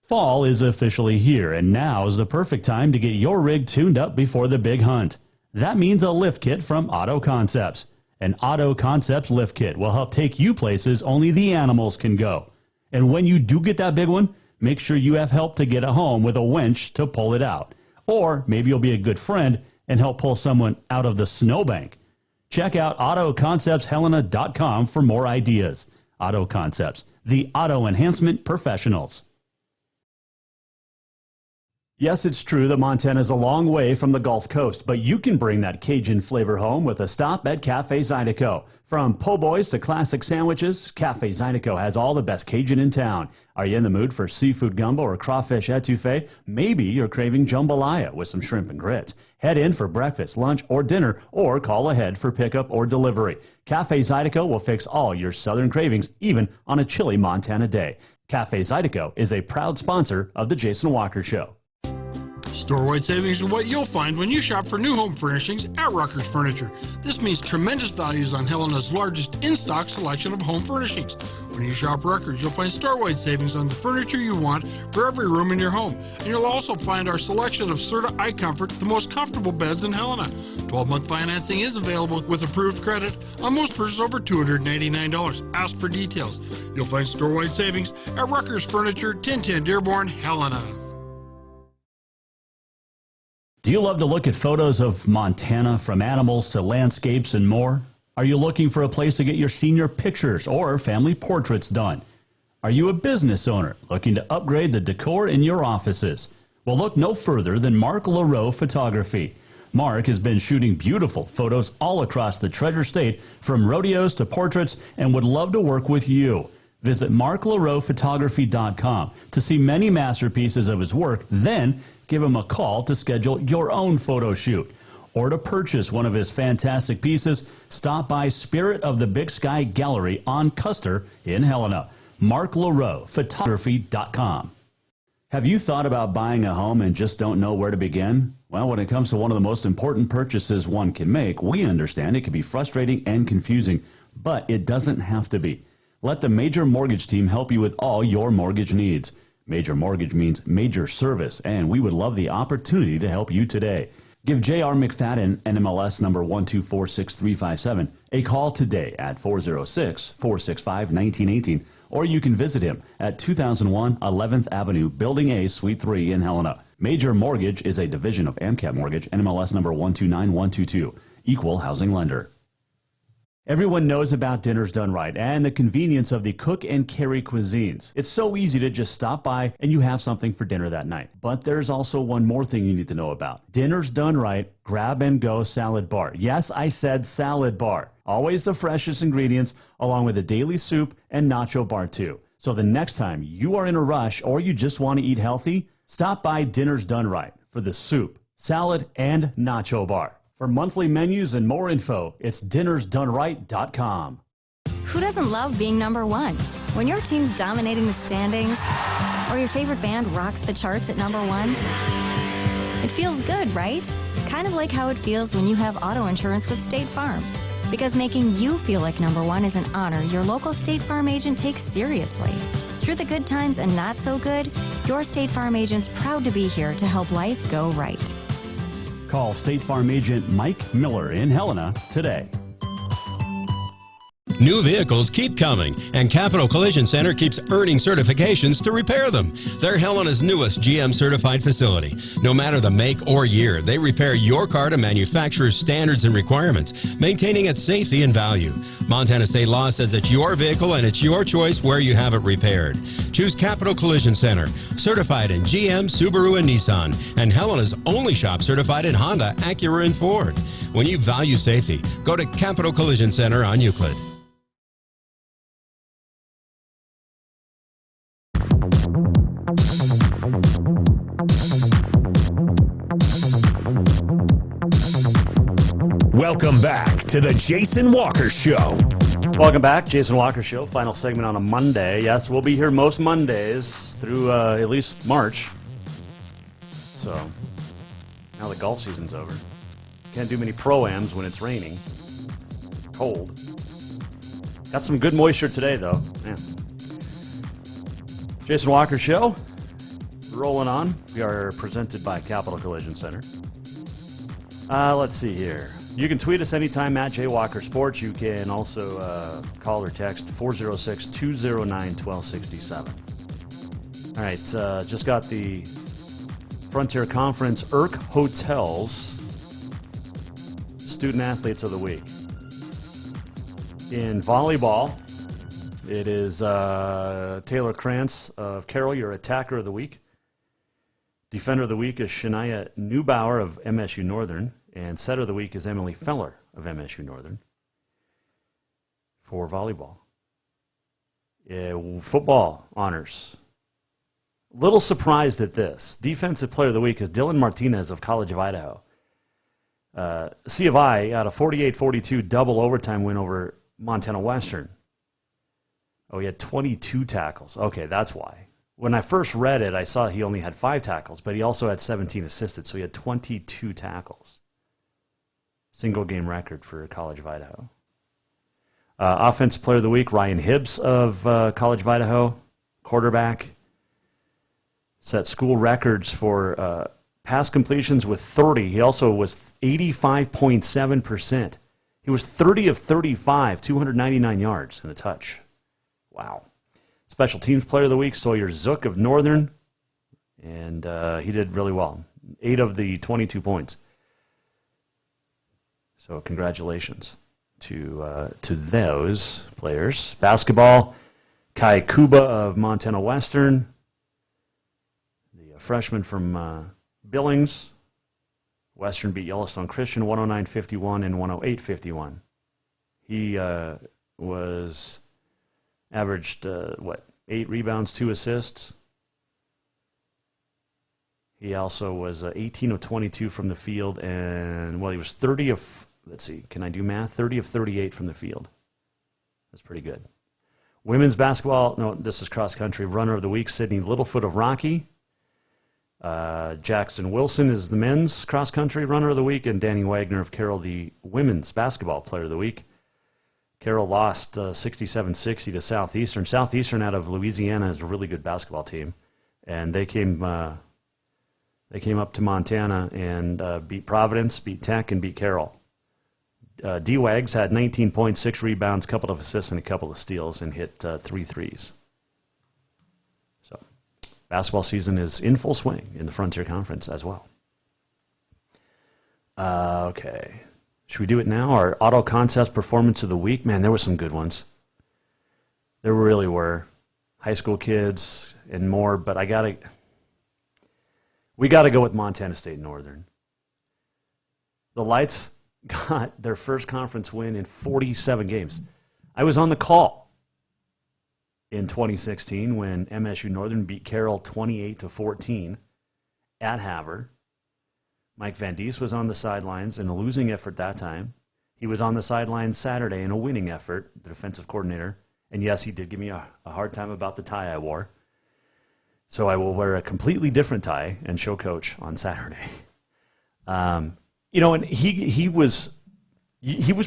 Fall is officially here, and now is the perfect time to get your rig tuned up before the big hunt. That means a lift kit from Auto Concepts. An Auto Concepts lift kit will help take you places only the animals can go. And when you do get that big one, make sure you have help to get it home with a winch to pull it out. Or maybe you'll be a good friend and help pull someone out of the snowbank. Check out AutoConceptsHelena.com for more ideas. Auto Concepts, the auto enhancement professionals. Yes, it's true that Montana is a long way from the Gulf Coast, but you can bring that Cajun flavor home with a stop at Cafe Zydeco. From po' boys to classic sandwiches, Cafe Zydeco has all the best Cajun in town. Are you in the mood for seafood gumbo or crawfish etouffee? Maybe you're craving jambalaya with some shrimp and grits. Head in for breakfast, lunch, or dinner, or call ahead for pickup or delivery. Cafe Zydeco will fix all your southern cravings, even on a chilly Montana day. Cafe Zydeco is a proud sponsor of The Jason Walker Show. Store-wide savings are what you'll find when you shop for new home furnishings at Rucker's Furniture. This means tremendous values on Helena's largest in-stock selection of home furnishings. When you shop Rucker's, you'll find store-wide savings on the furniture you want for every room in your home. And you'll also find our selection of Serta iComfort, the most comfortable beds in Helena. 12-month financing is available with approved credit on most purchases over $289. Ask for details. You'll find store-wide savings at Rucker's Furniture, 1010 Dearborn, Helena. Do you love to look at photos of Montana, from animals to landscapes and more? Are you looking for a place to get your senior pictures or family portraits done? Are you a business owner looking to upgrade the decor in your offices? Well, look no further than Mark Laro Photography. Mark has been shooting beautiful photos all across the Treasure State, from rodeos to portraits, and would love to work with you. Visit marklarophotography.com to see many masterpieces of his work, then give him a call to schedule your own photo shoot. Or to purchase one of his fantastic pieces, stop by Spirit of the Big Sky Gallery on Custer in Helena. marklarophotography.com. Have you thought about buying a home and just don't know where to begin? Well, when it comes to one of the most important purchases one can make, we understand it can be frustrating and confusing, but it doesn't have to be. Let the Major Mortgage team help you with all your mortgage needs. Major Mortgage means major service, and we would love the opportunity to help you today. Give J.R. McFadden, NMLS number 1246357, a call today at 406-465-1918, or you can visit him at 2001 11th Avenue, Building A, Suite 3 in Helena. Major Mortgage is a division of AMCAP Mortgage, NMLS number 129122, equal housing lender. Everyone knows about Dinners Done Right and the convenience of the cook and carry cuisines. It's so easy to just stop by and you have something for dinner that night. But there's also one more thing you need to know about. Dinners Done Right Grab and Go Salad Bar. Yes, I said salad bar. Always the freshest ingredients, along with a daily soup and nacho bar too. So the next time you are in a rush or you just want to eat healthy, stop by Dinners Done Right for the soup, salad, and nacho bar. For monthly menus and more info, it's dinnersdoneright.com. Who doesn't love being number one? When your team's dominating the standings, or your favorite band rocks the charts at number one, it feels good, right? Kind of like how it feels when you have auto insurance with State Farm. Because making you feel like number one is an honor your local State Farm agent takes seriously. Through the good times and not so good, your State Farm agent's proud to be here to help life go right. Call State Farm agent Mike Miller in Helena today. New vehicles keep coming, and Capital Collision Center keeps earning certifications to repair them. They're Helena's newest GM-certified facility. No matter the make or year, they repair your car to manufacturer's standards and requirements, maintaining its safety and value. Montana state law says it's your vehicle and it's your choice where you have it repaired. Choose Capital Collision Center, certified in GM, Subaru, and Nissan, and Helena's only shop certified in Honda, Acura, and Ford. When you value safety, go to Capital Collision Center on Euclid. Welcome back to the Jason Walker Show. Welcome back, Jason Walker Show. Final segment on a Monday. Yes, we'll be here most Mondays through at least March. So now the golf season's over. Can't do many pro-ams when it's raining, cold. Got some good moisture today, though. Man. Jason Walker Show, rolling on. We are presented by Capital Collision Center. Let's see here. You can tweet us anytime at JWalkerSports. You can also call or text 406-209-1267. All right, just got the Frontier Conference IRC Hotels Student Athletes of the Week. In volleyball, it is Taylor Krantz of Carroll, your Attacker of the Week. Defender of the Week is Shania Neubauer of MSU-Northern. And Setter of the Week is Emily Feller of MSU-Northern for volleyball. Football honors. Little surprised at this. Defensive Player of the Week is Dylan Martinez of College of Idaho. C of I got a 48-42 double overtime win over Montana Western. Oh, he had 22 tackles. Okay, that's why. When I first read it, I saw he only had 5 tackles, but he also had 17 assisted, so he had 22 tackles. Single game record for College of Idaho. Offensive Player of the Week, Ryan Hibbs of College of Idaho, quarterback. Set school records for pass completions with 30. He also was 85.7%. He was 30 of 35, 299 yards and a touch. Wow. Special Teams Player of the Week, Sawyer Zook of Northern. And he did really well. 8 of the 22 points. So congratulations to those players. Basketball, Kai Kuba of Montana Western, the freshman from Billings. Western beat Yellowstone Christian 109-51 and 108-51. He averaged 8 rebounds, 2 assists. He also was 18 of 22 from the field, and he was 30 of. Let's see, can I do math? 30 of 38 from the field. That's pretty good. Women's basketball, no, this is cross country. Runner of the Week, Sydney Littlefoot of Rocky. Jackson Wilson is the men's cross country runner of the week, and Danny Wagner of Carroll, the women's basketball player of the week. Carroll lost 67-60 to Southeastern. Southeastern out of Louisiana is a really good basketball team, and they came up to Montana and beat Providence, beat Tech, and beat Carroll. D-Wags had 19.6 rebounds, a couple of assists, and a couple of steals, and hit 3 threes. So, basketball season is in full swing in the Frontier Conference as well. Okay. Should we do it now? Our Auto Contest Performance of the Week? Man, there were some good ones. There really were. High school kids and more, but we got to go with Montana State Northern. The Lights got their first conference win in 47 games. I was on the call in 2016 when MSU Northern beat Carroll 28-14 at Havre. Mike Van Diest was on the sidelines in a losing effort that time. He was on the sidelines Saturday in a winning effort, the defensive coordinator. And yes, he did give me a hard time about the tie I wore. So I will wear a completely different tie and show Coach on Saturday. And he was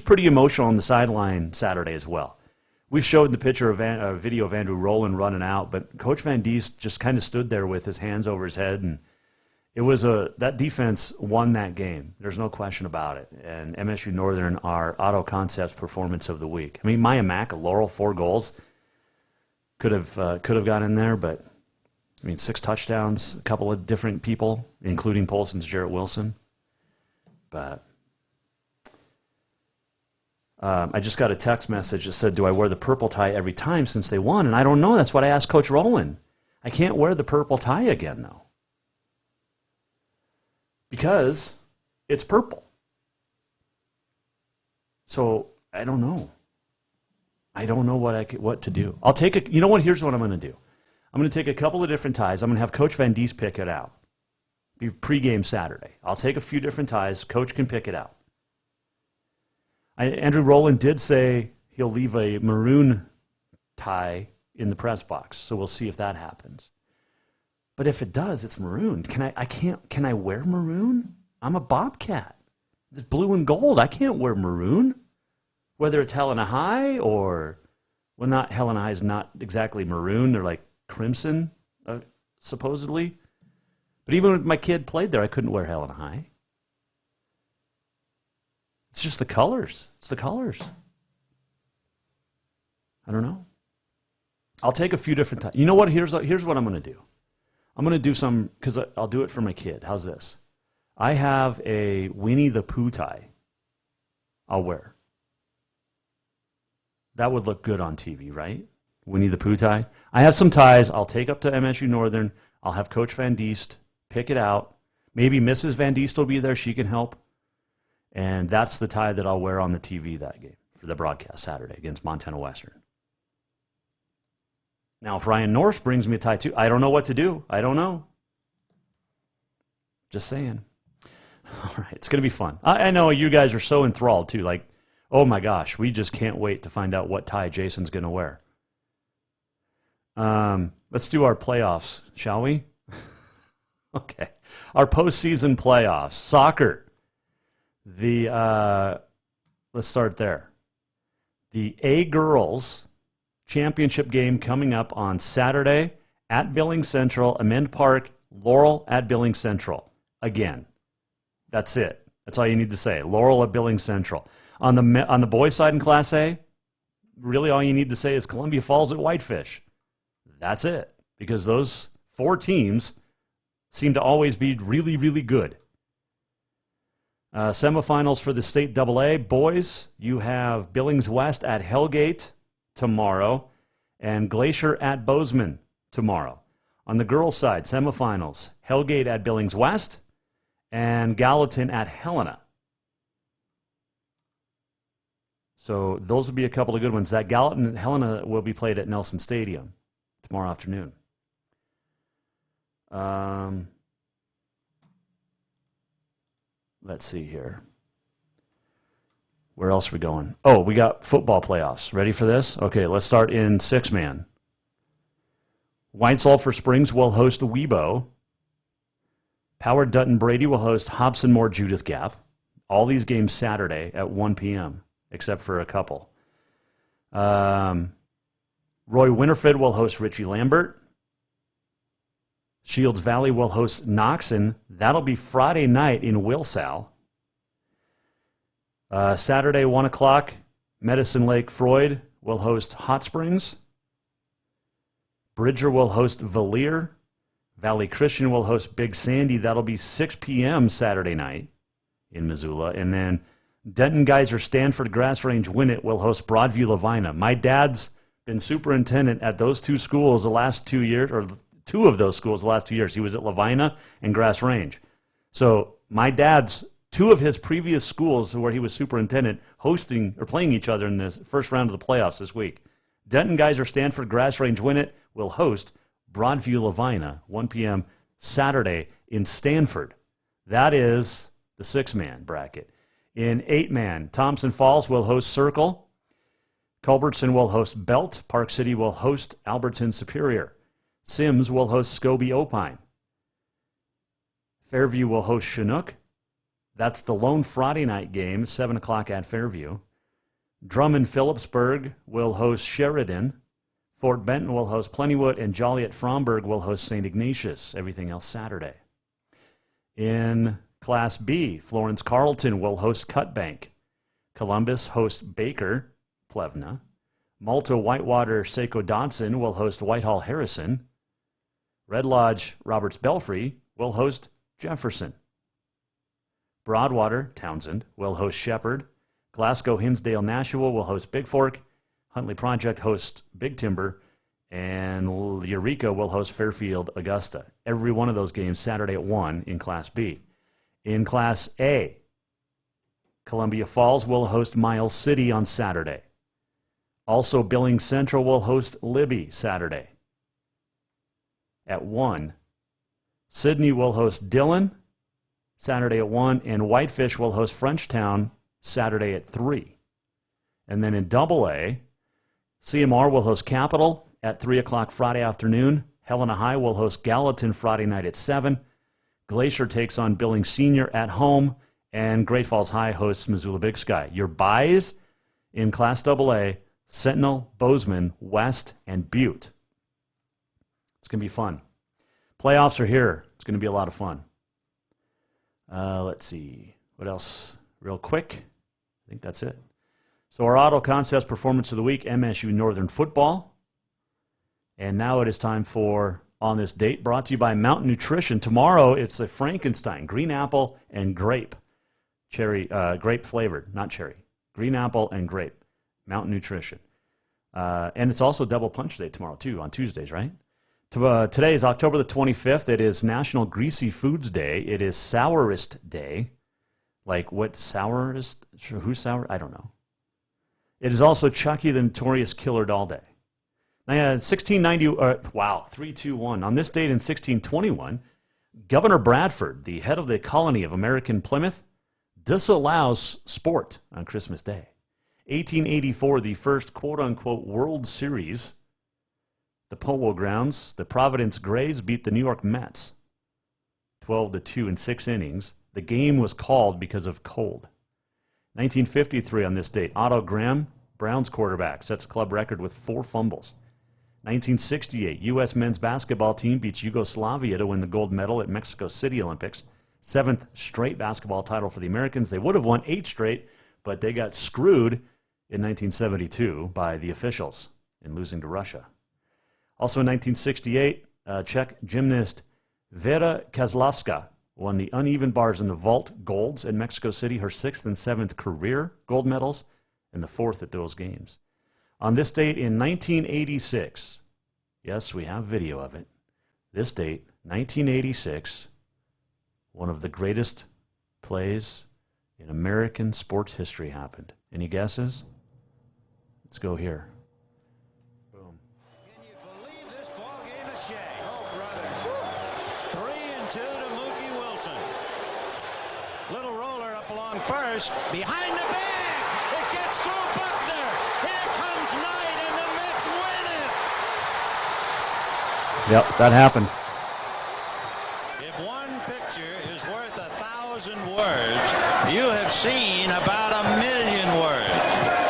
pretty emotional on the sideline Saturday as well. We showed the picture of a video of Andrew Rolin running out, but Coach Van Diest just kind of stood there with his hands over his head, and it was that defense won that game. There's no question about it. And MSU Northern, our Auto Concepts Performance of the Week. I mean, Maya Mack, a Laurel, 4 goals, could have got in there, but 6 touchdowns, a couple of different people, including Polson's Jarrett Wilson. But I just got a text message that said, do I wear the purple tie every time since they won? And I don't know. That's what I asked Coach Roland. I can't wear the purple tie again, though, because it's purple. So I don't know. I don't know what to do. I'll take you know what? Here's what I'm going to do. I'm going to take a couple of different ties. I'm going to have Coach Van Diest pick it out. Be pregame Saturday. I'll take a few different ties. Coach can pick it out. Andrew Rolin did say he'll leave a maroon tie in the press box, so we'll see if that happens. But if it does, it's maroon. Can I wear maroon? I'm a Bobcat. It's blue and gold. I can't wear maroon. Whether it's Helena High or, well, not Helena High is not exactly maroon. They're like crimson, supposedly. But even when my kid played there, I couldn't wear Helena High. It's just the colors. It's the colors. I don't know. I'll take a few different ties. You know what? Here's what I'm going to do. I'm going to do some, because I'll do it for my kid. How's this? I have a Winnie the Pooh tie I'll wear. That would look good on TV, right? Winnie the Pooh tie. I have some ties I'll take up to MSU-Northern. I'll have Coach Van Diest pick it out. Maybe Mrs. Van Diest will be there. She can help. And that's the tie that I'll wear on the TV that game for the broadcast Saturday against Montana Western. Now, if Ryan Norse brings me a tie too, I don't know what to do. I don't know. Just saying. All right, it's going to be fun. I know you guys are so enthralled too. Like, oh my gosh, we just can't wait to find out what tie Jason's going to wear. Let's do our playoffs, shall we? Okay. Our postseason playoffs. Soccer. Let's start there. The A girls championship game coming up on Saturday at Billings Central, Amend Park, Laurel at Billings Central. Again, that's it. That's all you need to say. Laurel at Billings Central. On the boys' side in Class A, really all you need to say is Columbia Falls at Whitefish. That's it, because those 4 teams seem to always be really, really good. Semifinals for the state AA. Boys, you have Billings West at Hellgate tomorrow and Glacier at Bozeman tomorrow. On the girls' side, semifinals, Hellgate at Billings West and Gallatin at Helena. So those will be a couple of good ones. That Gallatin and Helena will be played at Nelson Stadium tomorrow afternoon. Let's see here. Where else are we going? Oh, we got football playoffs. Ready for this? Okay, let's start in 6-man. White Sulphur Springs will host Webo. Power Dutton Brady will host Hobson Moore Judith Gap. All these games Saturday at 1 p.m., except for a couple. Roy Winterfeld will host Richie Lambert. Shields Valley will host Knoxon. That'll be Friday night in Wilsall. Saturday, 1 o'clock, Medicine Lake Freud will host Hot Springs. Bridger will host Valier. Valley Christian will host Big Sandy. That'll be 6 p.m. Saturday night in Missoula. And then Denton Geyser Stanford Grass Range Winnett will host Broadview Lavina. My dad's been superintendent at those 2 schools the last 2 years, or 2 of those schools the last 2 years. He was at Lavina and Grass Range. So my dad's 2 of his previous schools where he was superintendent hosting or playing each other in this first round of the playoffs this week. Denton Geyser Stanford Grass Range Winnett will host Broadview Lavina, 1 p.m. Saturday in Stanford. That is the 6-man bracket. In 8-man, Thompson Falls will host Circle. Culbertson will host Belt. Park City will host Alberton Superior. Sims will host Scobie Opine. Fairview will host Chinook. That's the lone Friday night game, 7 o'clock at Fairview. Drummond Phillipsburg will host Sheridan. Fort Benton will host Plentywood, and Joliet Fromberg will host St. Ignatius. Everything else Saturday. In Class B, Florence Carleton will host Cutbank. Columbus hosts Baker, Plevna. Malta Whitewater Saco Dodson will host Whitehall Harrison. Red Lodge Roberts Belfry will host Jefferson. Broadwater, Townsend, will host Shepherd. Glasgow Hinsdale Nashua will host Big Fork. Huntley Project hosts Big Timber. And Eureka will host Fairfield Augusta. Every one of those games Saturday at 1 in Class B. In Class A, Columbia Falls will host Miles City on Saturday. Also, Billings Central will host Libby Saturday at 1. Sydney will host Dillon Saturday at 1, and Whitefish will host Frenchtown Saturday at 3. And then in AA, CMR will host Capital at 3 o'clock Friday afternoon. Helena High will host Gallatin Friday night at 7. Glacier takes on Billings Senior at home. And Great Falls High hosts Missoula Big Sky. Your byes in Class AA, Sentinel, Bozeman, West, and Butte. It's going to be fun. Playoffs are here. It's going to be a lot of fun. Let's see. What else? Real quick. I think that's it. So our Auto Contest Performance of the Week, MSU-Northern Football. And now it is time for On This Date, brought to you by Mountain Nutrition. Tomorrow, it's a Frankenstein, green apple and grape. Cherry, grape flavored, not cherry. Green apple and grape. Mountain Nutrition. And it's also Double Punch Day tomorrow, too, on Tuesdays, right? Today is October the 25th. It is National Greasy Foods Day. It is Sourest Day. Like, what sourest? Who's sour? I don't know. It is also Chucky the Notorious Killer Doll Day. Now, 1690, 321. On this date in 1621, Governor Bradford, the head of the colony of American Plymouth, disallows sport on Christmas Day. 1884, the first quote-unquote World Series. The Polo Grounds, the Providence Grays beat the New York Mets 12-2 in 6 innings. The game was called because of cold. 1953 on this date, Otto Graham, Browns quarterback, sets club record with 4 fumbles. 1968, U.S. men's basketball team beats Yugoslavia to win the gold medal at Mexico City Olympics. 7th straight basketball title for the Americans. They would have won 8 straight, but they got screwed in 1972 by the officials in losing to Russia. Also in 1968, Czech gymnast Vera Kozlovska won the uneven bars in the vault golds in Mexico City, her 6th and 7th career gold medals, and the 4th at those games. On this date in 1986, yes, we have video of it. This date, 1986, one of the greatest plays in American sports history happened. Any guesses? Let's go here. Boom. Can you believe this ball game is Shea? Oh, brother. 3-2 to Mookie Wilson. Little roller up along first. Behind the bag. It gets through Buckner. Here comes Knight, and the Mets win it. Yep, that happened. If one picture is worth 1,000 words, you have seen about 1,000,000 words.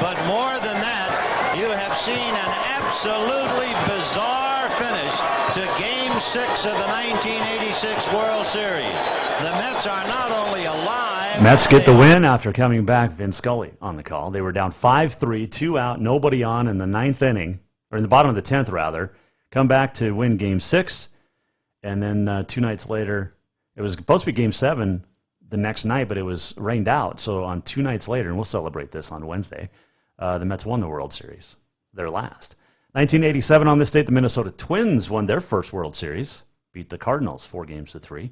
But more than that, you have seen an absolutely bizarre finish to Game 6 of the 1986 World Series. The Mets are not only alive... Mets get the win after coming back. Vin Scully on the call. They were down 5-3, 2 out, nobody on in the 9th inning, or in the bottom of the 10th, rather. Come back to win Game 6, and then 2 nights later, it was supposed to be Game 7 the next night, but it was rained out. So on 2 nights later, and we'll celebrate this on Wednesday, the Mets won the World Series, their last. 1987 on this date, the Minnesota Twins won their first World Series, beat the Cardinals 4-3.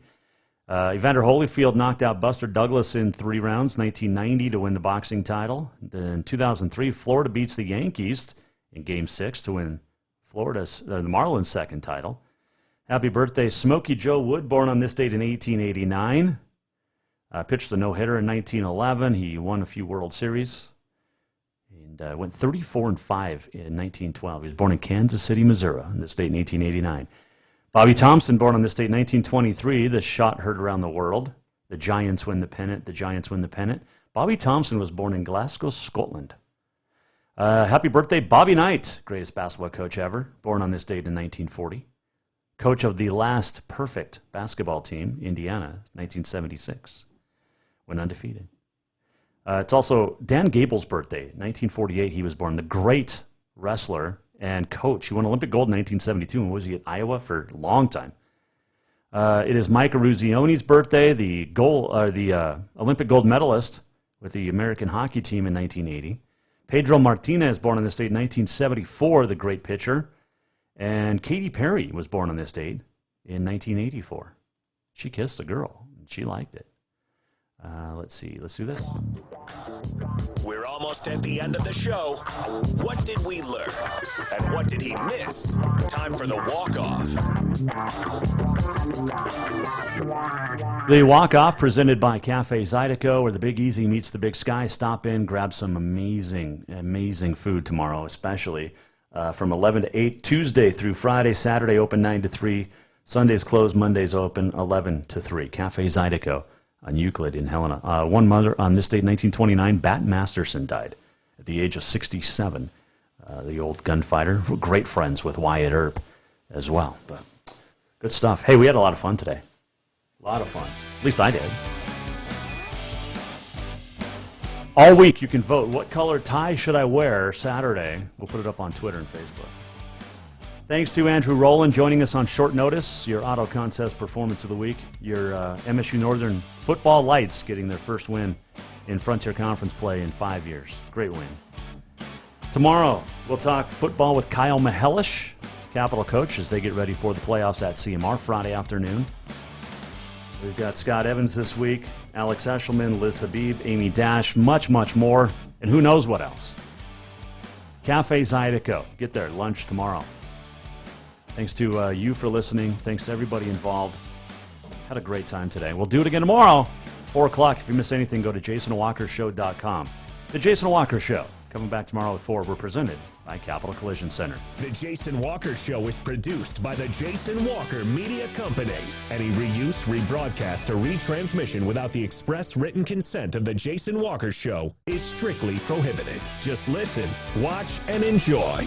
Evander Holyfield knocked out Buster Douglas in 3 rounds, 1990 to win the boxing title. In 2003, Florida beats the Yankees in Game 6 to win the Marlins' second title. Happy birthday, Smokey Joe Wood, born on this date in 1889. Pitched a no-hitter in 1911. He won a few World Series and went 34-5 in 1912. He was born in Kansas City, Missouri, on this date in 1889. Bobby Thompson, born on this date in 1923. The shot heard around the world. The Giants win the pennant. The Giants win the pennant. Bobby Thompson was born in Glasgow, Scotland. Happy birthday, Bobby Knight, greatest basketball coach ever, born on this date in 1940. Coach of the last perfect basketball team, Indiana, 1976, when undefeated. It's also Dan Gable's birthday, 1948. He was born. The great wrestler and coach. He won Olympic gold in 1972, and was he at Iowa for a long time. It is Mike Eruzioni's birthday, the Olympic gold medalist with the American hockey team in 1980. Pedro Martinez, born on this date in 1974, the great pitcher. And Katy Perry was born on this date in 1984. She kissed a girl, and she liked it. Let's see. Let's do this. We're almost at the end of the show. What did we learn? And what did he miss? Time for the walk-off. The walk-off presented by Cafe Zydeco, where the Big Easy meets the Big Sky. Stop in, grab some amazing food tomorrow, especially from 11 to 8, Tuesday through Friday. Saturday open 9 to 3. Sundays closed, Mondays open 11 to 3. Cafe Zydeco on Euclid in Helena. One mother on this date, 1929, Bat Masterson died at the age of 67. The old gunfighter, great friends with Wyatt Earp as well. But good stuff. Hey, we had a lot of fun today. A lot of fun. At least I did. All week you can vote. What color tie should I wear Saturday? We'll put it up on Twitter and Facebook. Thanks to Andrew Rolin joining us on short notice. Your Auto Contest Performance of the Week. Your MSU-Northern football Lights getting their first win in Frontier Conference play in 5 years. Great win. Tomorrow we'll talk football with Kyle Mihelish, Capital coach, as they get ready for the playoffs at CMR Friday afternoon. We've got Scott Evans this week, Alex Eshelman, Liz Habib, Amy Dash, much more, and who knows what else. Cafe Zydeco. Get there, lunch tomorrow. Thanks to you for listening. Thanks to everybody involved. Had a great time today. We'll do it again tomorrow, 4 o'clock. If you missed anything, go to jasonwalkershow.com. The Jason Walker Show, coming back tomorrow at 4. We're presented by Capital Collision Center. The Jason Walker Show is produced by the Jason Walker Media Company. Any reuse, rebroadcast, or retransmission without the express written consent of the Jason Walker Show is strictly prohibited. Just listen, watch, and enjoy.